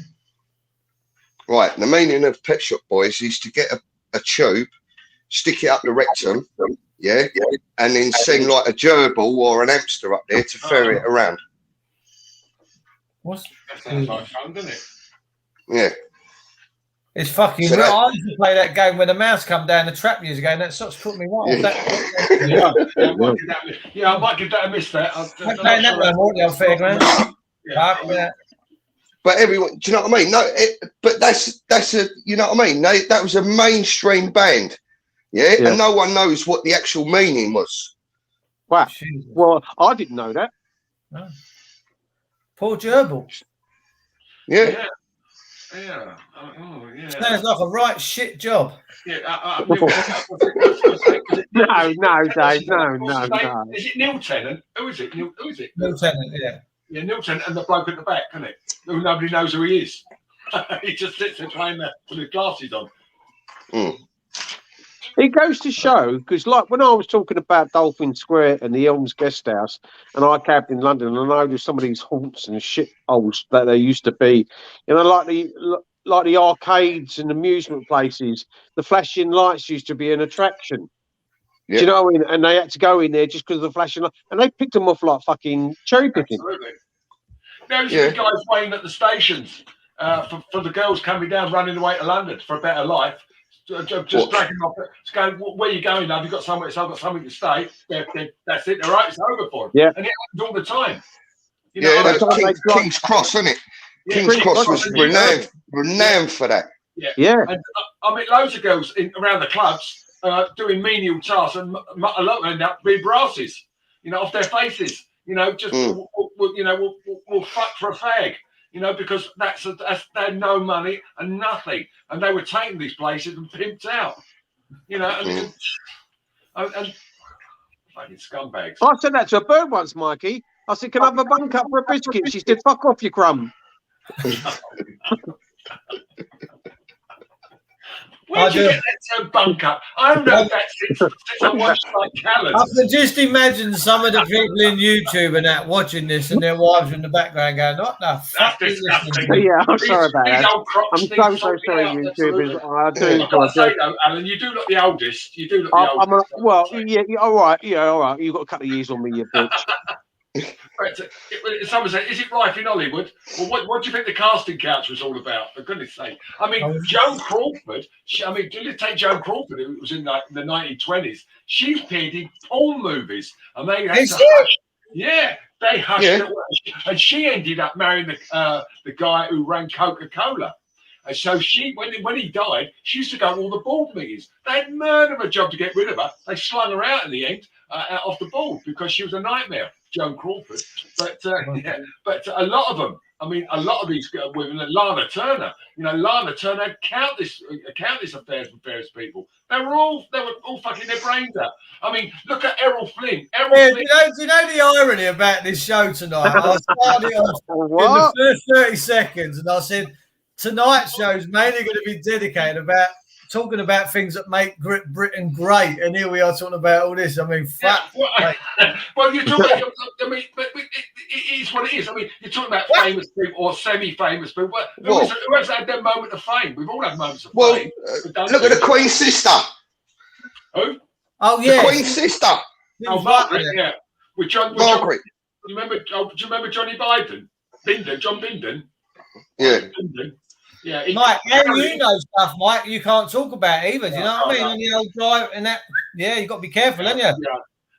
Right, the meaning of Pet Shop Boys is to get a tube, stick it up the rectum, yeah, and then send like a gerbil or an hamster up there to ferry it around. That sounds like fun, doesn't it? Yeah. It's fucking real. I used to play that game when the mouse come down the trap years ago, and that sort of put me right off. I might give that a miss. That I'm playing that one more on Fairground. But everyone, do you know what I mean? No, but that's a, you know what I mean? That was a mainstream band, yeah, and no one knows what the actual meaning was. Wow. Well, I didn't know that. No. Poor gerbil. Yeah. Yeah. Oh, yeah. Sounds like a right shit job. Yeah. No, Dave. No. Is it Neil Tennant? Who is it? Neil Tennant, yeah. Yeah, Neil Tennant and the bloke at the back, isn't it? Who nobody knows who he is. He just sits there playing there with his glasses on. It goes to show, because like when I was talking about Dolphin Square and the Elms Guest House, and I camped in London, and I noticed some of these haunts and shit holes that they used to be, you know, like the arcades and amusement places, the flashing lights used to be an attraction. Yep. Do you know what I mean? And they had to go in there just because of the flashing light, and they picked them off like fucking cherry picking. Absolutely. There used to be guys waiting at the stations for the girls coming down, running away to London for a better life. Just dragging off. Going, where are you going? Have you got somewhere? So I've got something to stay. That's it. They're right. It's over for them. Yeah. And it happens all the time. You know, King's Cross, isn't it? Yeah, King's Cross was renowned for that. Yeah. And I meet loads of girls around the clubs doing menial tasks, and a lot of them end up being brasses. You know, off their faces. You know, just we'll fuck for a fag. You know, because that's they had no money and nothing, and they were taking these places and pimped out. You know, and fucking scumbags. I said that to a bird once, Mikey. I said, "Can I have a bunk up for a biscuit?" She said, "Fuck off, you crumb." Where did you get that to bunk up? I don't know that since I watched like Callum. I can just imagine some of the people in YouTube and that watching this, and their wives in the background going, "What the fuck is this?" Yeah, I'm sorry about that. I'm so sorry, YouTubers. I do. I've got to say though, Alan, you do look the oldest. You do look the oldest. Well, all right. Yeah, all right. You've got a couple of years on me, you bitch. Someone said, "Is it rife in Hollywood?" Well, what do you think the casting couch was all about? For goodness' sake! I mean, Joan Crawford. Do you take Joan Crawford, who was in the 1920s? She appeared in porn movies, and they had to hush. Yeah, they hushed her, and she ended up marrying the guy who ran Coca-Cola. And so when he died, she used to go to all the board meetings. They had murder of a job to get rid of her. They slung her out in the end off the board because she was a nightmare. Joan Crawford, but a lot of them. I mean, a lot of these women, Lana Turner. You know, Lana Turner had countless affairs with various people. They were all fucking their brains out. I mean, look at Errol Flynn. Do you know the irony about this show tonight? I started off in the first 30 seconds, and I said tonight's show is mainly going to be dedicated about talking about things that make Britain great, and here we are talking about all this. I mean, fuck. Well, you're talking about, I mean, but it is what it is. I mean, you're talking about famous people or semi-famous people. Who has had their moment of fame? We've all had moments of fame. Look at the Queen's sister. Who? Oh, The yeah. Queen's sister. Oh, Margaret, yeah. With John. Margaret. Do you remember Johnny Biden? John Bindon. Yeah. Bindon. Yeah. Mike, how you know stuff, Mike, you can't talk about either. Do you know what I mean? No. On the old drive and that. Yeah, you got to be careful, haven't you?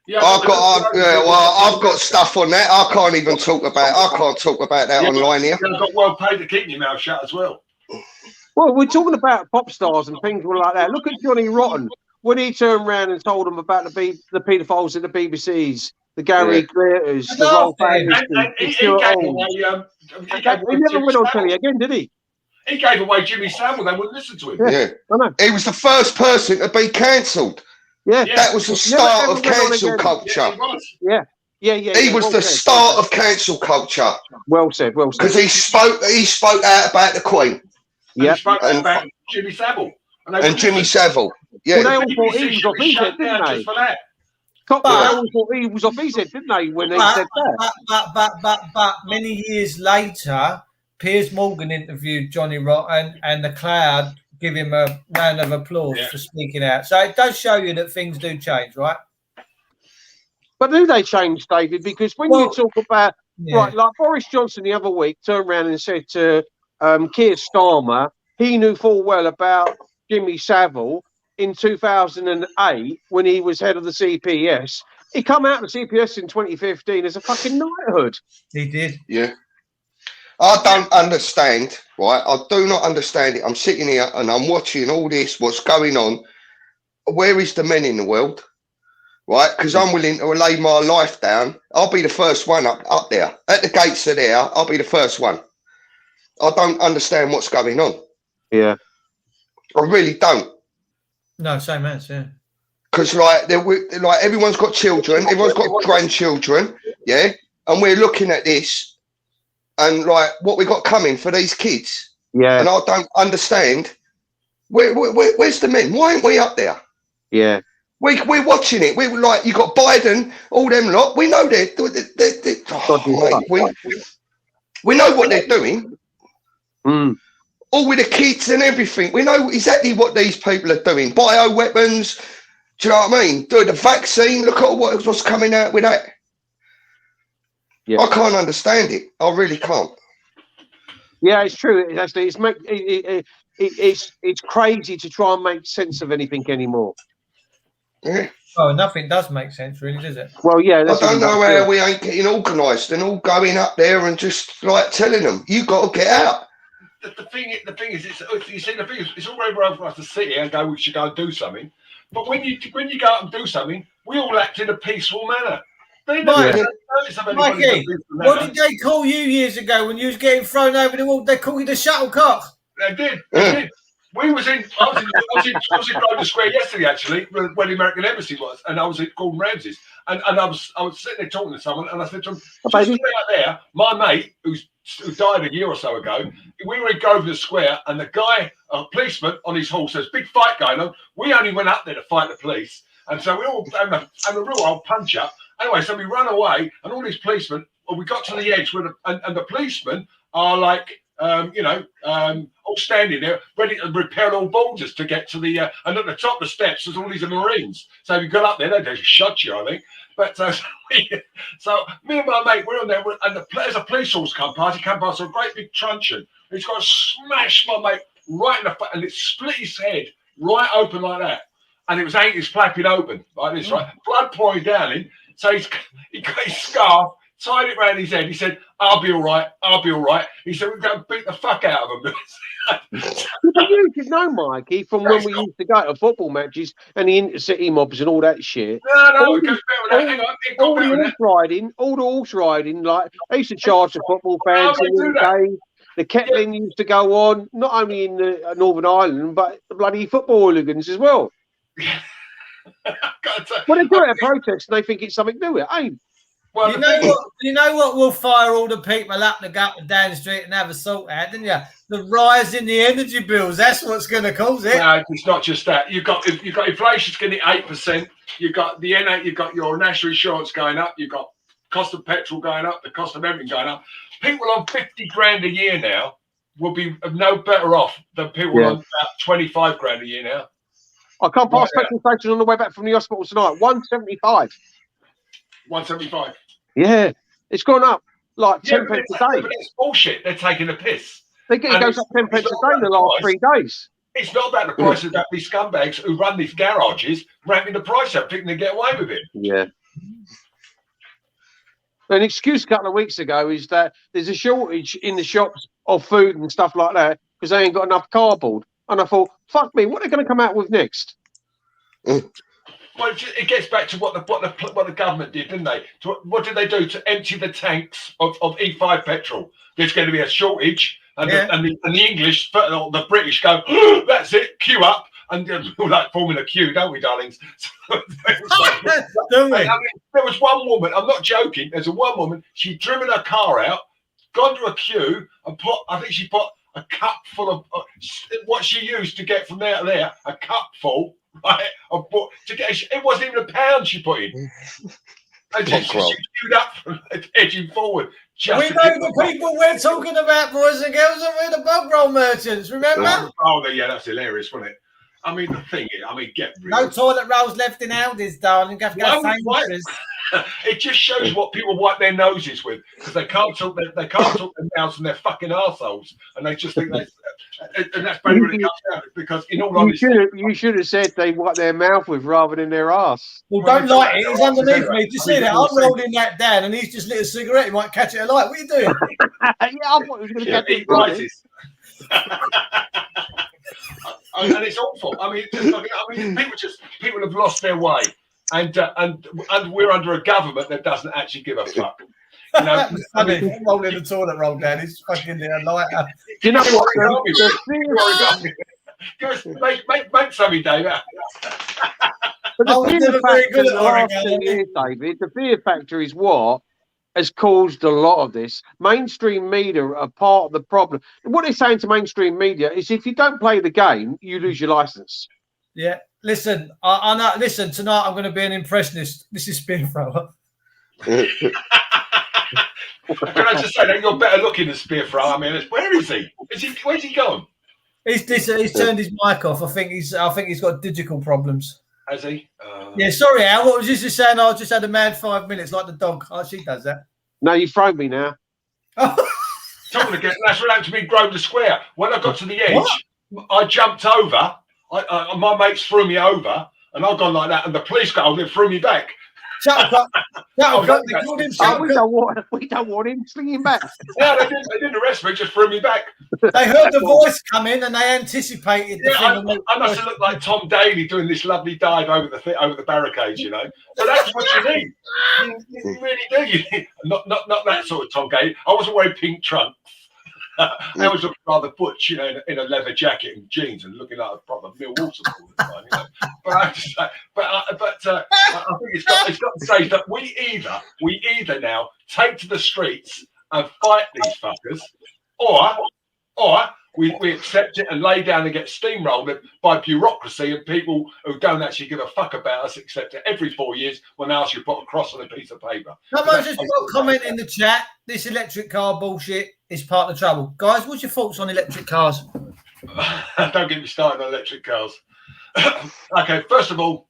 Yeah. I've got stuff on that. I can't even talk about. I can't talk about that online here. You've got well paid to keep your mouth shut as well. Well, we're talking about pop stars and things like that. Look at Johnny Rotten when he turned around and told them about the paedophiles in the BBCs, the Gary Glitters, the Rolf Harris, he never went on telly again, did he? He gave away Jimmy Savile. They wouldn't listen to him. Yeah. I know. He was the first person to be cancelled. Yeah. That was the start of cancel culture. Yeah, He was the start of cancel culture. Well said. Because he spoke out about the Queen. Yeah. He spoke out about Jimmy Savile. And Jimmy Savile. Yeah. Well, they all thought he was off his head, didn't they? Just for that. They all thought he was off his head, didn't they, when he said that? But many years later, Piers Morgan interviewed Johnny Rotten and the Cloud give him a round of applause for speaking out. So it does show you that things do change, right? But do they change, David? Because when you talk about, right, like Boris Johnson the other week turned around and said to Keir Starmer, he knew full well about Jimmy Savile in 2008 when he was head of the CPS. He come out of the CPS in 2015 as a fucking knighthood. He did. Yeah. I don't understand, right? I do not understand it. I'm sitting here and I'm watching all this, what's going on. Where is the men in the world, right? Because I'm willing to lay my life down. I'll be the first one up there. At the gates of there, I'll be the first one. I don't understand what's going on. Yeah. I really don't. No, same as, yeah. Because like everyone's got children, everyone's got grandchildren, yeah? And we're looking at this and like what we got coming for these kids. Yeah. And I don't understand. Where's the men? Why ain't we up there? Yeah. We're watching it. We're like, you got Biden, all them lot. We know we know what they're doing. Mm. All with the kids and everything. We know exactly what these people are doing. Bioweapons. Do you know what I mean? Doing the vaccine. Look at what's coming out with that. Yeah. I can't understand it. I really can't. Yeah, it's true. It's crazy to try and make sense of anything anymore. Yeah. Oh, nothing does make sense, really, does it? Well, yeah. I don't know how we ain't getting organised and all going up there and just like telling them, you got to get out. The thing is, it's all very well for us to sit here and go, we should go and do something. But when you go out and do something, we all act in a peaceful manner. Mikey, what did they call you years ago when you was getting thrown over the wall? They called you the shuttlecock. They did. I was in Grosvenor Square yesterday, actually, where the American Embassy was, and I was at Gordon Ramsay's, and I was sitting there talking to someone, and I said to him, just out there, my mate who died a year or so ago, we were in Grosvenor Square, and the guy, a policeman on his horse, there's a big fight going on. We only went up there to fight the police, and so we all had a real old punch up. Anyway, so we ran away, and all these policemen, we got to the edge, and the policemen are like, all standing there, ready to repair all borders to get to the, and at the top of the steps, there's all these Marines. So we got up there, they just shot you, I think. But so me and my mate, we're on there, and there's a police horse come past a great big truncheon. He's got to smash my mate right in the face, and it split his head right open like that. And it was ankles flapping open like this, right? Blood pouring down him. So he got his scarf, tied it around his head. He said, I'll be all right. He said, we're going to beat the fuck out of him. But you should know, Mikey, from when we used to go to football matches and the intercity mobs and all that shit. No, it goes better with that. All the horse riding, like, they used to charge the football fans in the days. The kettling used to go on, not only in the Northern Ireland, but the bloody football hooligans as well. Well, they do it at protests and they think it's something new, it ain't. Well, you know what will fire all the people up to go up and down the street and have a sort out, didn't you? The rise in the energy bills. That's what's going to cause it. No, it's not just that. You've got inflation's getting 8%. You've got you've got your national insurance going up. You've got cost of petrol going up. The cost of everything going up. People on 50 grand a year now will be no better off than people on about 25 grand a year now. I come past petrol station on the way back from the hospital tonight. 175. 175. Yeah, it's gone up like 10 pence a day. But it's bullshit. They're taking a piss. It goes up 10 pence a day in the last 3 days. It's not about the price, it's about these scumbags who run these garages ramping the price up, thinking they get away with it. Yeah. An excuse a couple of weeks ago is that there's a shortage in the shops of food and stuff like that because they ain't got enough cardboard. And I thought, fuck me, what are they going to come out with next? Well, it gets back to what the government did, didn't they? What did they do to empty the tanks of E5 petrol? There's going to be a shortage, and the English, the British go, oh, that's it, queue up, and we like forming a queue, don't we, darlings? There was one woman. I'm not joking. There's one woman. She'd driven her car out, gone to a queue, and she put a cup full of what she used to get from there to there. A cup full. Right, it wasn't even a pound she put in. And she queued up from edging forward. We know the people we're talking about, boys and girls, and we're the bog roll merchants, remember? Oh, yeah, that's hilarious, wasn't it? I mean, the thing is, get real. No toilet rolls left in Aldi's, darling. It just shows what people wipe their noses with, because they can't talk their mouths and their fucking arseholes, and they just think and that's probably when it comes down. Because in all honesty, you should have said they wipe their mouth with rather than their arse. Well, don't light it. It's underneath me. You see that? I'm rolling that down, and he's just lit a cigarette. He might catch it alight. What are you doing? Yeah, I thought he was going to catch it alight. And it's awful. I mean, people have lost their way, and we're under a government that doesn't actually give a fuck. You know, I'm rolling the toilet roll down. He's fucking there lighter. You know what? Make something, David. But the fear factor is what has caused a lot of this. Mainstream media are part of the problem. What they're saying to mainstream media is if you don't play the game, you lose your license. Yeah. Listen, I know. Listen, tonight I'm going to be an impressionist. This is Spin Thrower. Can I just say that you're better looking than Spear Thrower? I mean, where is he? Where's he gone? He's turned his mic off. I think he's got digital problems. Has he? Yeah, sorry, Al. What was you just saying? I just had a mad 5 minutes, like the dog. Oh, she does that. No, you've thrown me now. Talking again. That's what happened to me in Grosvenor Square. When I got to the edge, I jumped over. My mates threw me over, and I've gone like that, and the police got over and threw me back. Shut up. We don't want him slinging back. No, they didn't arrest me, just threw me back. They heard the voice come in and they anticipated the thing. I must have looked like Tom Daly doing this lovely dive over the barricades, you know. But that's what you need. You really do. You need, not that sort of Tom Daly. I wasn't wearing pink trunks. I was looking rather butch, you know, in a leather jacket and jeans and looking like a proper Millwall all the time, you know. But I have to say, I think it's got to say that we either now take to the streets and fight these fuckers, or we accept it and lay down and get steamrolled by bureaucracy and people who don't actually give a fuck about us, except that every 4 years when they ask you to put a cross on a piece of paper. Someone just put a comment in the chat. This electric car bullshit is part of the trouble. Guys, what's your thoughts on electric cars? Don't get me started on electric cars. Okay, first of all,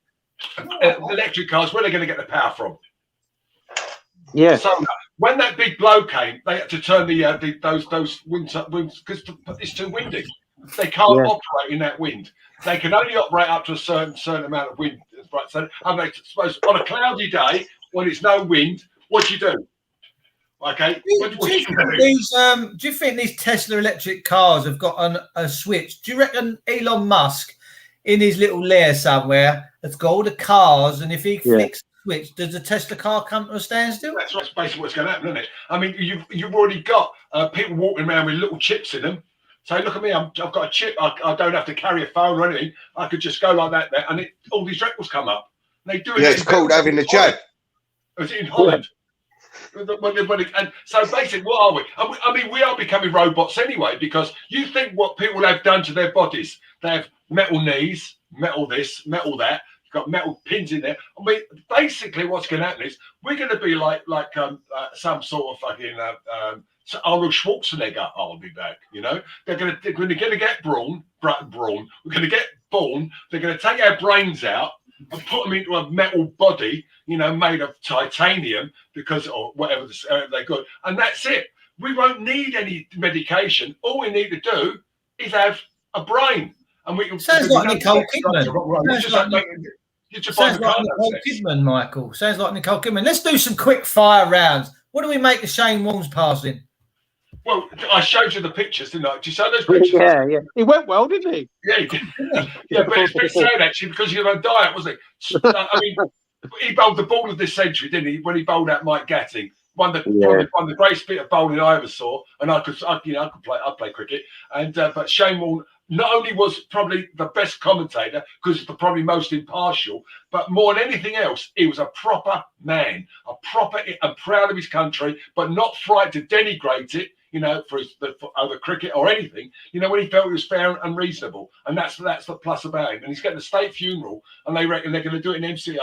electric cars, where are they going to get the power from? Yeah. So when that big blow came, they had to turn those winds because it's too windy. They can't operate in that wind. They can only operate up to a certain amount of wind. Right. So I suppose on a cloudy day when it's no wind, what do you do? Okay. Do you think these Tesla electric cars have got a switch? Do you reckon Elon Musk in his little lair somewhere has got all the cars, and if he flicks the switch, does the Tesla car come to a standstill? That's basically what's going to happen, isn't it? I mean, you've already got people walking around with little chips in them. So look at me, I've got a chip. I don't have to carry a phone or anything. I could just go like that there, and all these records come up. They do it. Yeah, it's called having the chat. It's in Holland. And so basically, what are we? I mean, we are becoming robots anyway, because you think what people have done to their bodies. They have metal knees, metal this, metal that. You've got metal pins in there. I mean, basically, what's going to happen is we're going to be like some sort of fucking Arnold Schwarzenegger. I'll be back. You know, they're going to get brawn. We're going to get born, they're going to take our brains out and put them into a metal body, you know, made of titanium because or whatever they got, and that's it. We won't need any medication. All we need to do is have a brain, and we can. Sounds like Nicole Kidman. Sounds like Nicole Kidman, Michael. Sounds like Nicole Kidman. Let's do some quick fire rounds. What do we make of Shane Warne's passing? Well, I showed you the pictures, didn't I? Did you see those pictures? Yeah. It went well, didn't he? Yeah, he did. Yeah, but it's a bit sad actually because he was on diet, wasn't he? I mean, he bowled the ball of this century, didn't he? When he bowled out Mike Gatting, probably one of the greatest bit of bowling I ever saw. And I could play cricket. And but Shane Warne not only was probably the best commentator because he's probably most impartial, but more than anything else, he was a proper man, and proud of his country, but not frightened to denigrate it. You know, for other cricket or anything, you know, when he felt it was fair and reasonable, and that's the plus about him. And he's getting a state funeral, and they reckon they're going to do it in SCG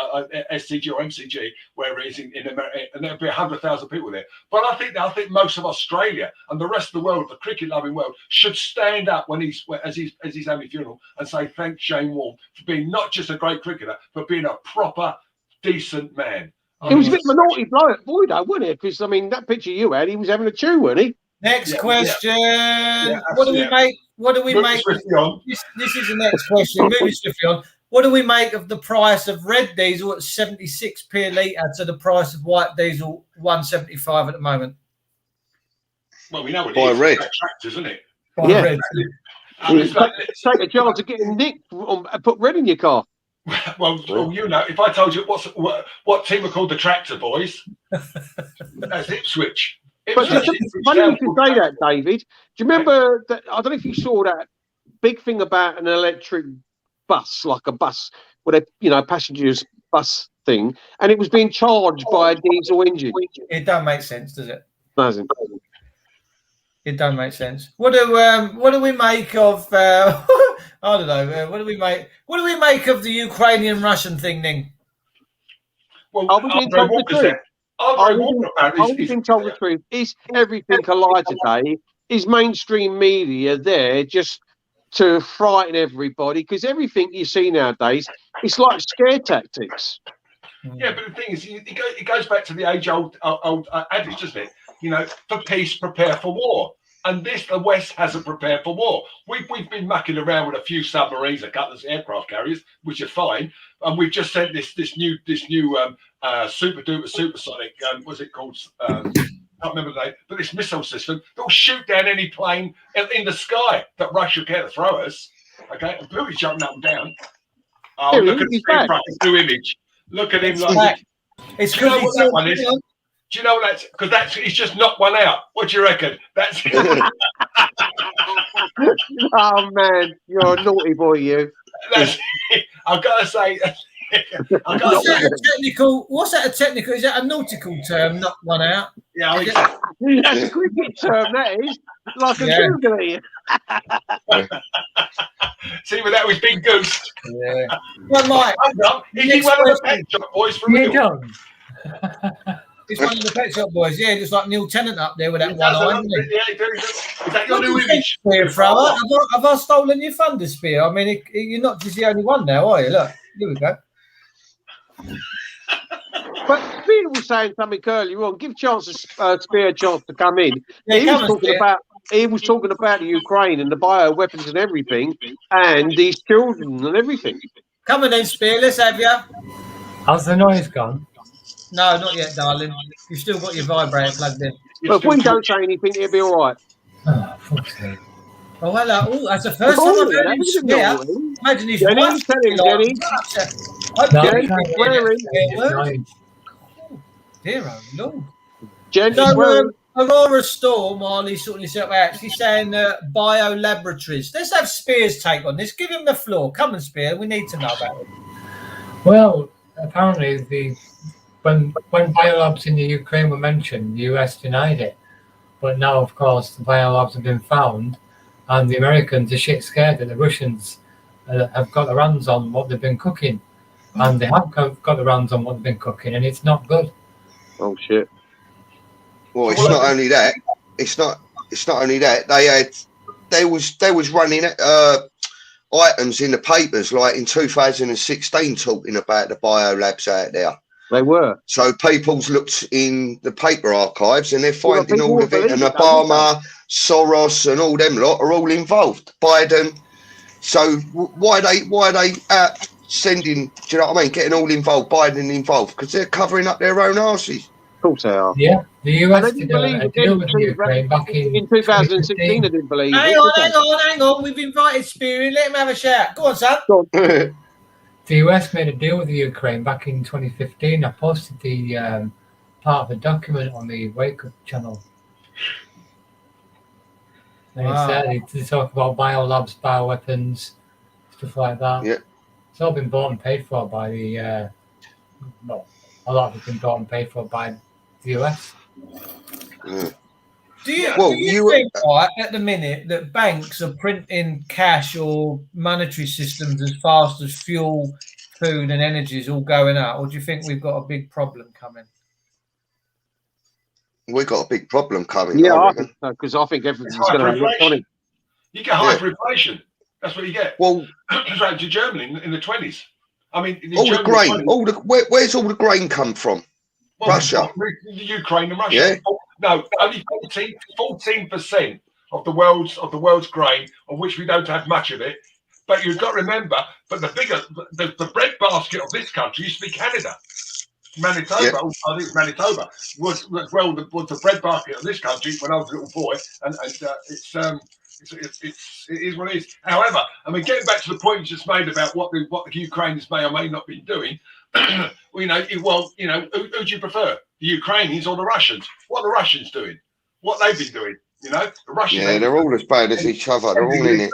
or MCG, wherever it is in America, and there'll be 100,000 people there. But I think most of Australia and the rest of the world, the cricket-loving world, should stand up when he's having a funeral and say thank Shane Warne for being not just a great cricketer, but being a proper, decent man. He was a bit of a naughty boy, though, wasn't he? Because I mean, that picture you had, he was having a chew, wasn't he? Next question. What do we make? What do we make? This is the next question. Moving swiftly on. What do we make of the price of red diesel at 76p a litre to the price of white diesel 175 at the moment? Well, we know what it is. Red tractors, isn't it? Red. Take a chance of getting nicked and put red in your car. Well, you know, if I told you what team are called the Tractor Boys, that's Ipswich. But funny you should say that, David. Do you remember that? I don't know if you saw that big thing about an electric bus, like a bus with a passengers bus thing, and it was being charged by a diesel engine. It don't make sense, does it? Doesn't. It don't make sense. What do we make of? I don't know. What do we make of the Ukrainian-Russian thing, Ning? Well, I'll be told the truth. I've been told the truth. Is everything a lie today? Is mainstream media there just to frighten everybody? Because everything you see nowadays, it's like scare tactics. Yeah, but the thing is, it goes back to the age-old adage, doesn't it? You know, for peace, prepare for war. And the West hasn't prepared for war. We've been mucking around with a few submarines, a couple of aircraft carriers, which are fine. And we've just sent this new super duper supersonic. What's it called? I can't remember the name. But this missile system that'll shoot down any plane in the sky that Russia care to throw us. Okay, and Putin's jumping up and down. Oh, look at the new image. Look at him like. It's do you know what that one is? Do you know what that's? Because he's just knocked one out. What do you reckon? That's. Oh man, you're a naughty boy, you. I've got to say. What's that a technical? Is that a nautical term? Knock one out. Yeah, that's a cricket term. That is like a googly. See, with that was Big Goose. Yeah. Well, Mike, is he one of the Pet Shop Boys from real? He's one of the Pet Shop Boys. Yeah, just like Neil Tennant up there with that one eye. Is that your new image? Spear thrower? Have I stolen your thunder, Spear? I mean, you're not just the only one now, are you? Look, here we go. But Spear was saying something earlier on. Give Spear a chance to come in. Yeah, he was talking about the Ukraine and the bioweapons and everything, and these children and everything. Come on then, Spear. Let's have you. How's the noise gone? No, not yet, darling. You've still got your vibrator plugged in. But if we don't say anything, it'll be all right. Oh, fuck's sake. Oh, hello. Oh, that's the first time I've heard him swear. Imagine his wife. Dear old Lord. Jenny's Aurora Storm, while he's sorting himself out, she's saying biolaboratories. Let's have Spear's take on this. Give him the floor. Come on, Spear. We need to know about it. Well, apparently when biolabs in the Ukraine were mentioned, the US denied it. But now, of course, the biolabs have been found, and the Americans are shit scared that the Russians have got their hands on what they've been cooking. And they have got their hands on what they've been cooking, and it's not good. Oh, shit. Well, it's not only that. It's not only that. They was running items in the papers, like in 2016, talking about the biolabs out there. They were. So people's looked in the paper archives and they're Well, finding people all won't of it. And believe it, though, Obama, Soros, and all them lot are all involved. Biden. So why are they out sending? Do you know what I mean? Getting all involved, Biden involved, because they're covering up their own asses. Of course they are. Yeah, the And US they did didn't believe a it deal in with the Ukraine back in 2016. 2015. They didn't believe Hang it. on. We've invited Speary. Let him have a shout. Go on, son. The US made a deal with the Ukraine back in 2015. I posted the part of the document on the Wake Up channel. And they talk about biolabs, bioweapons, stuff like that. Yeah. It's all been bought and paid for by the, a lot of it's been bought and paid for by the US. Do you think, right, at the minute that banks are printing cash or monetary systems as fast as fuel, food, and energy is all going up, or do you think we've got a big problem coming? We've got a big problem coming. Yeah, I reckon. because I think everything's going to have electronic. You get hyperinflation. That's what you get. Well, it's right to Germany in the 20s. I mean, all the grain, where's all the grain come from? Well, Russia, Ukraine, and Russia. Yeah. No, only 14% of the world's grain, of which we don't have much of it. But you've got to remember, the bread basket of this country used to be Canada. Manitoba, I think it's Manitoba, was the bread basket of this country when I was a little boy, and it is what it is. However, I mean, getting back to the point you just made about what the Ukrainians may or may not be doing, who do you prefer, the Ukrainians or the Russians? What are the Russians doing? What they've been doing? The Russians. Yeah, they're all as bad as each other. They're all in it.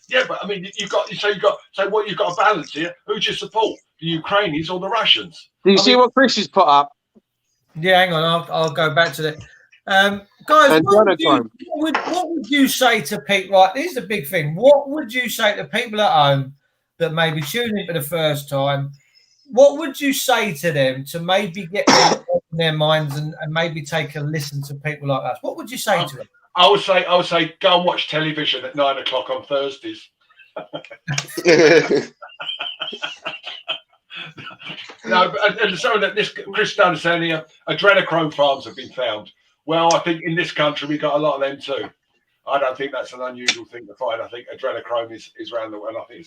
Yeah, but I mean, you've got a balance here. Who do you support, the Ukrainians or the Russians? Do you see what Chris has put up? Yeah, hang on, I'll go back to that. Guys, what would you say to people? Right, this is the big thing. What would you say to people at home that may be tuning in for the first time? What would you say to them to maybe get them in their minds and maybe take a listen to people like us? What would you say to them? I would say go and watch television at 9 o'clock on Thursdays. No, and so that this Chris Dunn saying here, adrenochrome farms have been found. Well, I think in this country we got a lot of them too. I don't think that's an unusual thing to find. I think adrenochrome is around the world. I think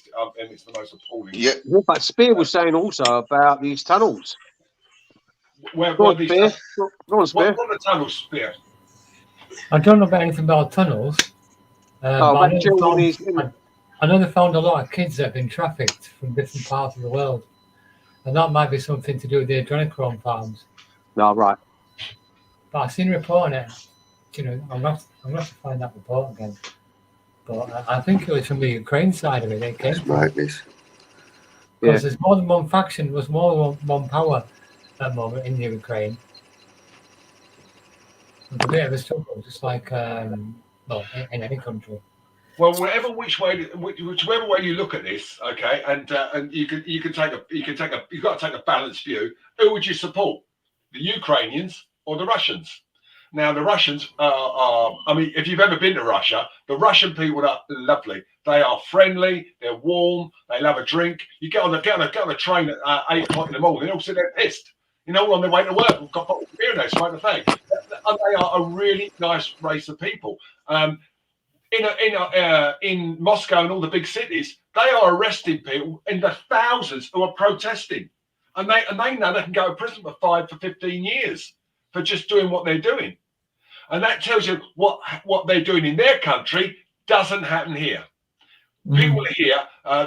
it's the most appalling. Yeah. But Spear was saying also about these tunnels. What are the tunnels, Spear? I don't know about anything about tunnels. I know they found a lot of kids that have been trafficked from different parts of the world. And that might be something to do with the adrenochrome farms. No, right. But I've seen a report on it. I'm going to find that report again. But I think it was from the Ukraine side of it. It came from. Because there's more than one faction, there's more than one power at the moment in the Ukraine. It's a bit of a struggle, just like in any country. Well, whichever way you look at this, okay, and you've got to take a balanced view. Who would you support, the Ukrainians or the Russians? Now, the Russians are. I mean, if you've ever been to Russia, the Russian people are lovely. They are friendly. They're warm. They love a drink. You get on the train at 8 o'clock in the morning. They all sit there pissed. On their way to work. We've got bottles of beer and they smoke the thing. And they are a really nice race of people. In Moscow and all the big cities, they are arresting people in the thousands who are protesting, and they know they can go to prison for 5 to 15 years for just doing what they're doing, and that tells you what they're doing in their country doesn't happen here. People here,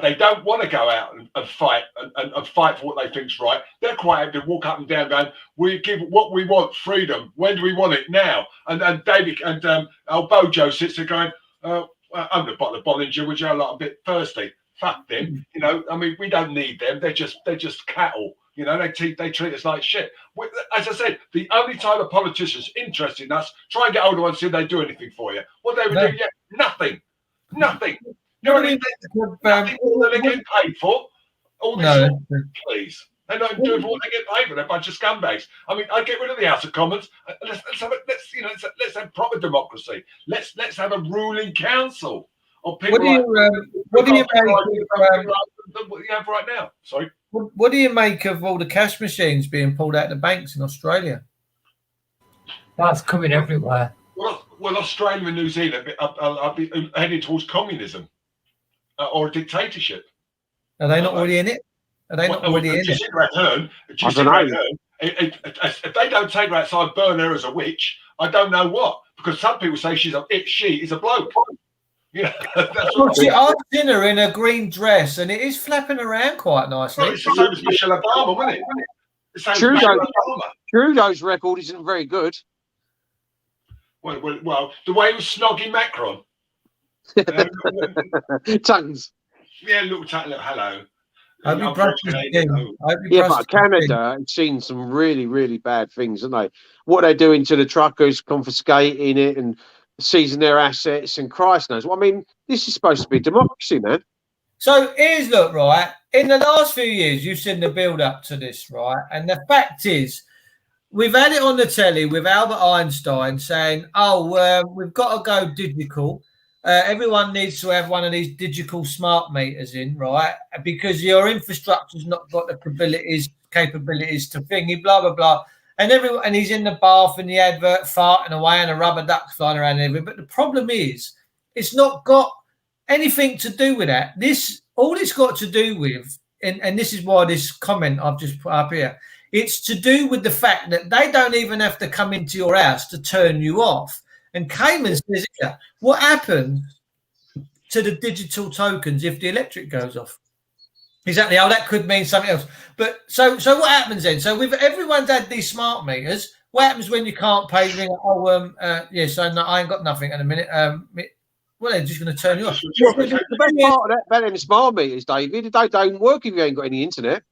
they don't want to go out and fight and fight for what they think's right. They're quite happy to walk up and down going, we give what we want, freedom. When do we want it? Now. And David and old Bojo sits there going, I'm the bottle of Bollinger, which are a bit thirsty. Fuck them. I mean, we don't need them. They're just cattle. They treat us like shit. As I said, the only time a politician's interested in us, try and get hold of one and see if they do anything for you. What they would do? Yeah, nothing. You know what I mean? Nothing more than they get paid for. All this, please. They don't do it for what they get paid for. They're a bunch of scumbags. I mean, I'd get rid of the House of Commons. Let's have proper democracy. Let's have a ruling council. Or people what do you make of what you have right now? Sorry. What do you make of all the cash machines being pulled out of the banks in Australia? That's coming everywhere. Well, Australia and New Zealand are heading towards communism or a dictatorship. Are they not already in it? Are they not already in it? If they don't take her outside, burn her as a witch, I don't know what. Because some people say she is a bloke. Yeah, that's what I've seen her in a green dress, and it is flapping around quite nicely. Well, it's the same as Michelle Obama, wasn't it? Trudeau's record isn't very good. Well, the way he was snogging Macron. Tongues. Yeah, little hello. But Canada has seen some really, really bad things, haven't they? What they're doing to the truckers, confiscating it and seizing their assets, and Christ knows. Well, I mean, this is supposed to be democracy, man. So here's look, right? In the last few years, you've seen the build up to this, right? And the fact is, we've had it on the telly with Albert Einstein saying, we've got to go digital. Everyone needs to have one of these digital smart meters in, right? Because your infrastructure's not got the capabilities to thingy, blah, blah, blah. And he's in the bath and the advert farting away and a rubber duck flying around everywhere. But the problem is, it's not got anything to do with that. All it's got to do with, and this is why this comment I've just put up here, it's to do with the fact that they don't even have to come into your house to turn you off. And Cayman says here, what happens to the digital tokens if the electric goes off? Exactly. Oh, that could mean something else. But so what happens then? So everyone's had these smart meters. What happens when you can't pay? So I ain't got nothing in a minute. Well, they're just going to turn you off. The best part of that them smart meters, David, they don't work if you ain't got any internet.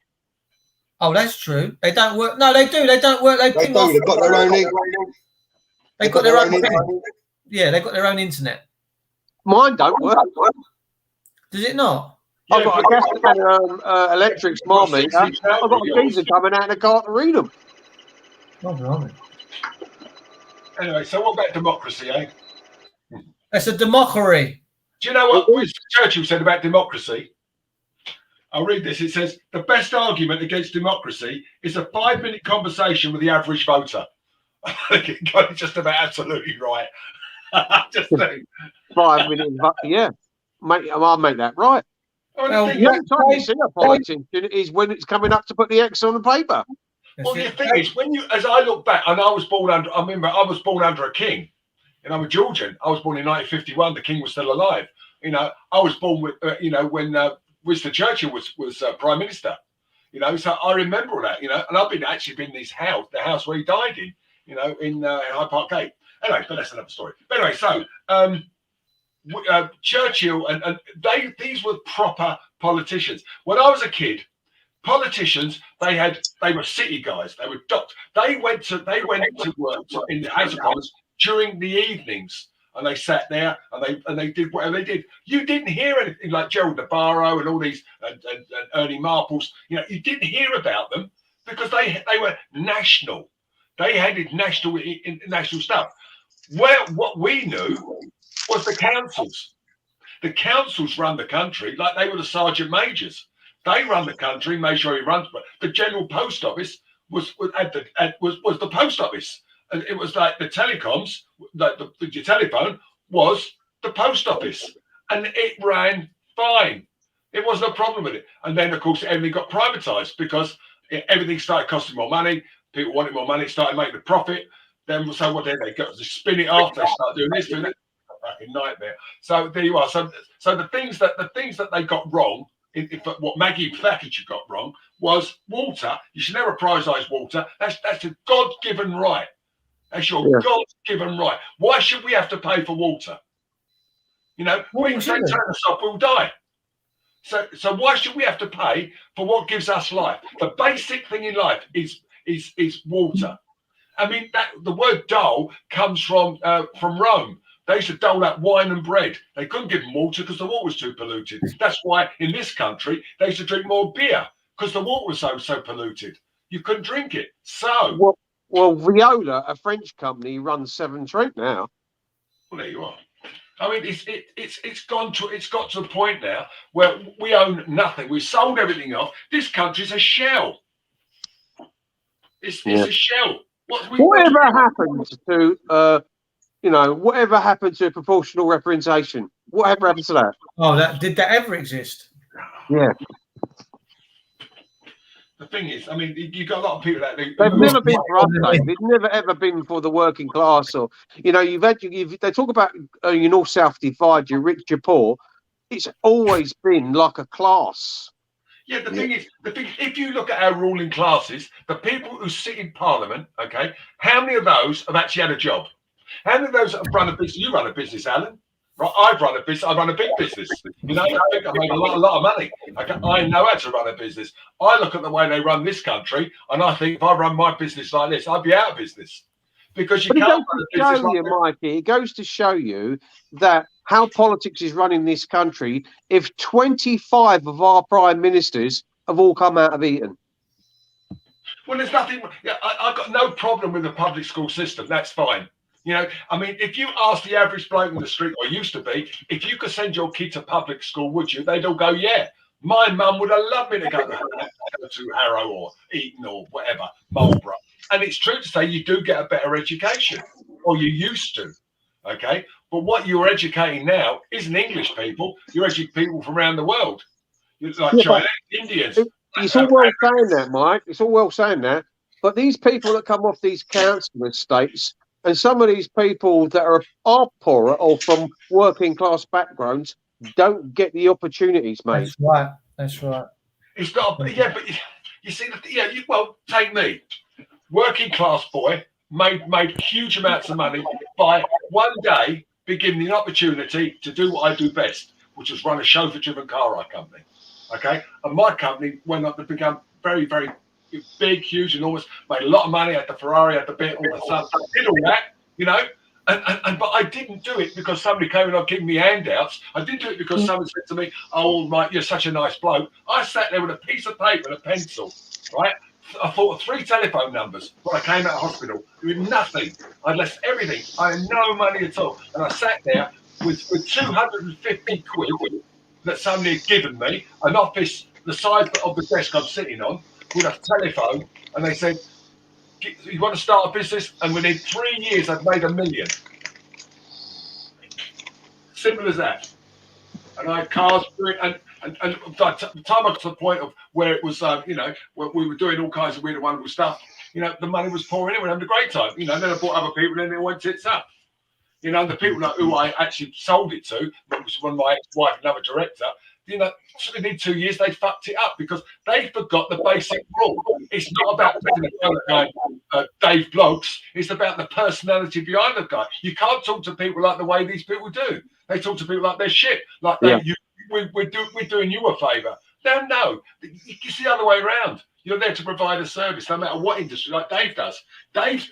Oh, that's true. They don't work. No, they do. They don't work. They've got their own. They've got their own. Yeah, they've got their own internet. Mine don't work. Does it not? Yeah, I've got a gas and electric smart meter. I've got a geezer coming out in the car to read them. Oh, blimey. Anyway, so what about democracy, eh? It's a democracy. Do you know what Winston Churchill said about democracy? I'll read this. It says, the best argument against democracy is a 5-minute conversation with the average voter. I think he got it just about absolutely right. Just think. 5 minutes, yeah. I'll make that right. The only time you see a politician is when it's coming up to put the X on the paper. Well, the thing is, as I look back, and I was born under a king, and I'm a Georgian. I was born in 1951. The king was still alive. I was born with, when Winston Churchill was prime minister. So I remember all that. And I've been in his house, the house where he died in, in Hyde Park Gate. Anyway, but that's another story. But anyway, so Churchill and these were proper politicians. When I was a kid, politicians they were city guys. They were doctors. They went to work in the House of Commons during the evenings, and they sat there and they did whatever they did. You didn't hear anything like Gerald Nabarro and all these and Ernie Marples. You didn't hear about them because they were national. They had national stuff. Well, what we knew was the councils. The councils run the country like they were the sergeant majors. They run the country, made sure he runs. But the general post office was the post office, and it was like the telecoms, like the telephone was the post office, and it ran fine. It wasn't a problem with it. And then, of course, everything got privatized because everything started costing more money. People wanted more money, started making the profit. Then, so what did they got to spin it off? They start doing this, doing that. Fucking nightmare. So there you are. So the things that they got wrong, what Maggie Thatcher got wrong was water. You should never privatize water. That's a God-given right. That's your God-given right. Why should we have to pay for water? We can turn us off, we'll die. So why should we have to pay for what gives us life? The basic thing in life is water. I mean, the word dole comes from Rome. They used to dole out wine and bread. They couldn't give them water because the water was too polluted. That's why in this country they used to drink more beer because the water was so polluted. You couldn't drink it. So well, Viola, a French company, runs Severn Trent now. Well, there you are. I mean, it's got to the point now where we own nothing. We've sold everything off. This country's a shell. It's a shell. Whatever happened to whatever happened to proportional representation? Whatever happened to that? Oh, did that ever exist? Yeah. The thing is, I mean, you got a lot of people that they've never been for us, Dave. They've never ever been for the working class, or they talk about your north-south divide, your rich, your poor. It's always been like a class. Yeah, the thing is, if you look at our ruling classes, the people who sit in Parliament, okay, how many of those have actually had a job? How many of those have run a business? You run a business, Alan. Right, I've run a business. I run a big business. You know, I think I made a lot of money. I know how to run a business. I look at the way they run this country, and I think if I run my business like this, I'd be out of business. Because you can't run a business like this. Mikey, it goes to show you that how politics is running this country. If 25 of our prime ministers have all come out of Eton. Well, there's nothing. Yeah, I've got no problem with the public school system. That's fine. You know, I mean, if you ask the average bloke in the street, or used to be, if you could send your kid to public school, would you? They'd all go, yeah. My mum would have loved me to go to Harrow or Eton or whatever, Marlborough. And it's true to say you do get a better education, or you used to, okay? But what you're educating now isn't English people. You're educating people from around the world. It's like China, Indians. It's all well saying that, Mike. It's all well saying that. But these people that come off these council estates, and some of these people that are poorer or from working class backgrounds don't get the opportunities, mate. That's right. That's right. It's not, but you see, take me, working class boy, made huge amounts of money by one day being given the opportunity to do what I do best, which was run a chauffeur-driven car ride company. Okay, and my company went up to become very, very big, huge, enormous, made a lot of money, had the Ferrari, had the bit, all the stuff, did all that, you know, but I didn't do it because somebody came and giving me handouts. I didn't do it because someone said to me, oh, Mike, you're such a nice bloke. I sat there with a piece of paper and a pencil, right? I thought of 3 telephone numbers when I came out of hospital with nothing. I'd left everything. I had no money at all. And I sat there with 250 quid that somebody had given me, an office the size of the desk I'm sitting on, with a telephone, and they said, you want to start a business? And within 3 years, I'd made $1 million. Simple as that. And I had cars doing, and by the time I got to the point of where it was, where we were doing all kinds of weird and wonderful stuff, you know, the money was pouring in, we were having a great time. You know, then I bought other people, and then it went tits up. You know, the people who I actually sold it to, that was one of my ex-wife, another director, you know, within 2 years, they fucked it up because they forgot the basic rule. It's not about the guy, Dave Blogs. It's about the personality behind the guy. You can't talk to people like the way these people do. They talk to people like they're shit, like we're doing you a favour. No, it's the other way around. You're there to provide a service, no matter what industry, like Dave does. Dave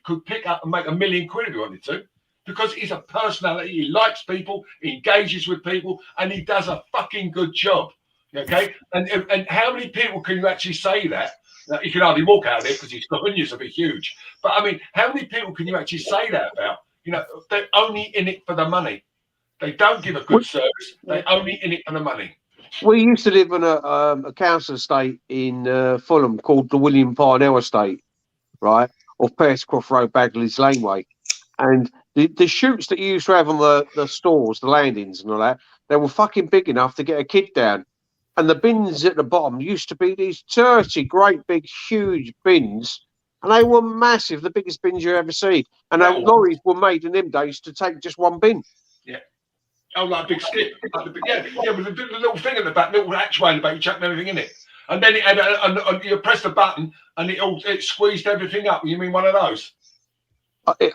could pick up and make $1 million quid if he wanted to. Because he's a personality, he likes people, he engages with people, and he does a fucking good job. Okay? And how many people can you actually say that? Now, you can hardly walk out there because his cojones are a bit huge. But I mean, how many people can you actually say that about? You know, they're only in it for the money. They don't give a good service. They're only in it for the money. We used to live in a council estate in Fulham called the William Parnell Estate, right? Off Pearscroft Road, Bagley's Laneway. And the chutes that you used to have on the stores, the landings and all that, they were fucking big enough to get a kid down. And the bins at the bottom used to be these dirty, great big, huge bins. And they were massive, the biggest bins you ever see. And lorries were made in them days to take just one bin. Yeah. Oh, like a big skip. Like with the little thing at the back, little hatchway in the back, you chucked everything in it. And then it had you pressed a button and it squeezed everything up. You mean one of those? I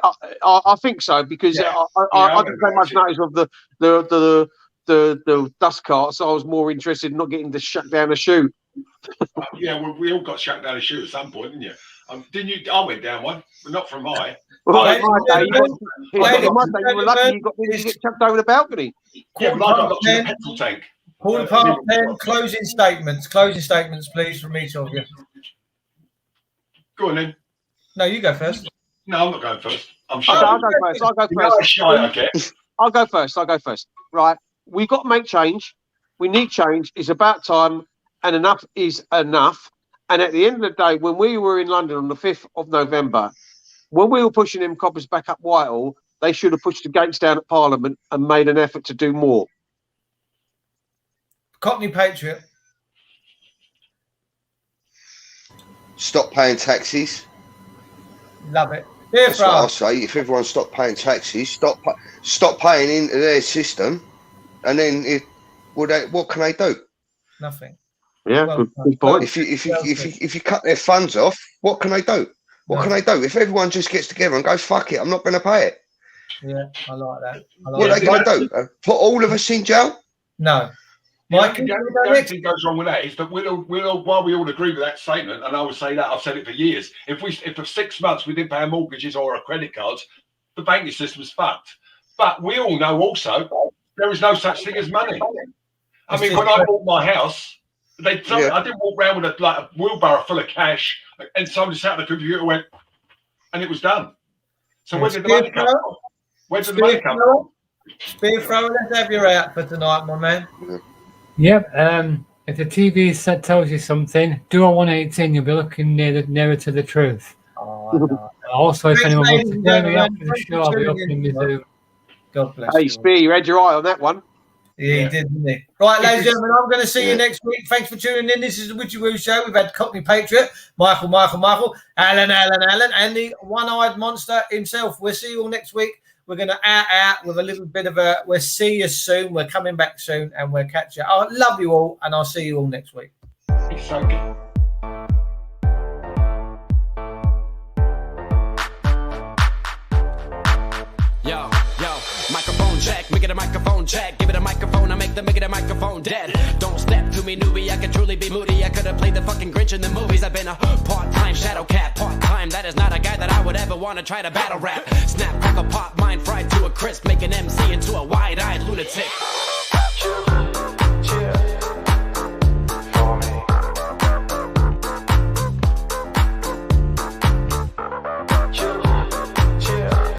think so, because I didn't take much notice of the dust cart, so I was more interested in not getting to shut down a chute. Yeah, well, we all got shut down a chute at some point, didn't you? Didn't you? I went down one, but not from high. Well, you were lucky you get chucked over the balcony. Yeah, but I got to the petrol tank. Quarter past 10, closing statements. Closing statements, please, from each of you. Go on then. No, you go first. No, I'm not going first. I'm shy. I'll go first. You know how shy I get. I'll go first. Right. We've got to make change. We need change. It's about time, and enough is enough. And at the end of the day, when we were in London on the 5th of November, when we were pushing them coppers back up Whitehall, they should have pushed the gates down at Parliament and made an effort to do more. Cockney Patriot. Stop paying taxes. Love it. That's what I say. If everyone stopped paying taxes, stop paying into their system, and then what can they do? Nothing. Yeah, good point. If you cut their funds off, what can they do? What can they do? If everyone just gets together and goes, fuck it, I'm not going to pay it. Yeah, I like that. What are they going to do? Put all of us in jail? No. Mike, the only thing goes wrong with that is that while we all agree with that statement, and I would say that, I've said it for years, if for 6 months we didn't pay our mortgages or our credit cards, the banking system's fucked. But we all know also there is no such thing as money. I mean, when I bought my house, I didn't walk around with a wheelbarrow full of cash, and somebody sat at the computer and went, and it was done. So where did the money come from? Where did the money come from? Spear thrower, let's have your out for tonight, my man. Yep. If the TV set tells you something, do a 118. You'll be looking nearer to the truth. Oh, no. Also, if anyone wants to join me after the show, I'll be opening my Zoom. God bless you. Hey, Spear, you had your eye on that one. Yeah, he did, didn't he? Right, ladies and gentlemen, I'm going to see you next week. Thanks for tuning in. This is the Witchy Woo Show. We've had Cockney Patriot, Michael, Alan, and the one-eyed monster himself. We'll see you all next week. We're going to out with a little bit of a, we'll see you soon. We're coming back soon, and we'll catch you. I love you all, and I'll see you all next week. It's so good. Yo, microphone check, make it a microphone check. Give it a microphone, I make it a microphone dead. Don't step to me, newbie, I could truly be moody. I could have played the fucking Grinch in the movies. I've been a part-time shadow cat, part-time. That is not a guy that I would ever want to try to battle rap. Snap, crackle, pop, mind fried to a crisp. Make an MC into a wide-eyed lunatic.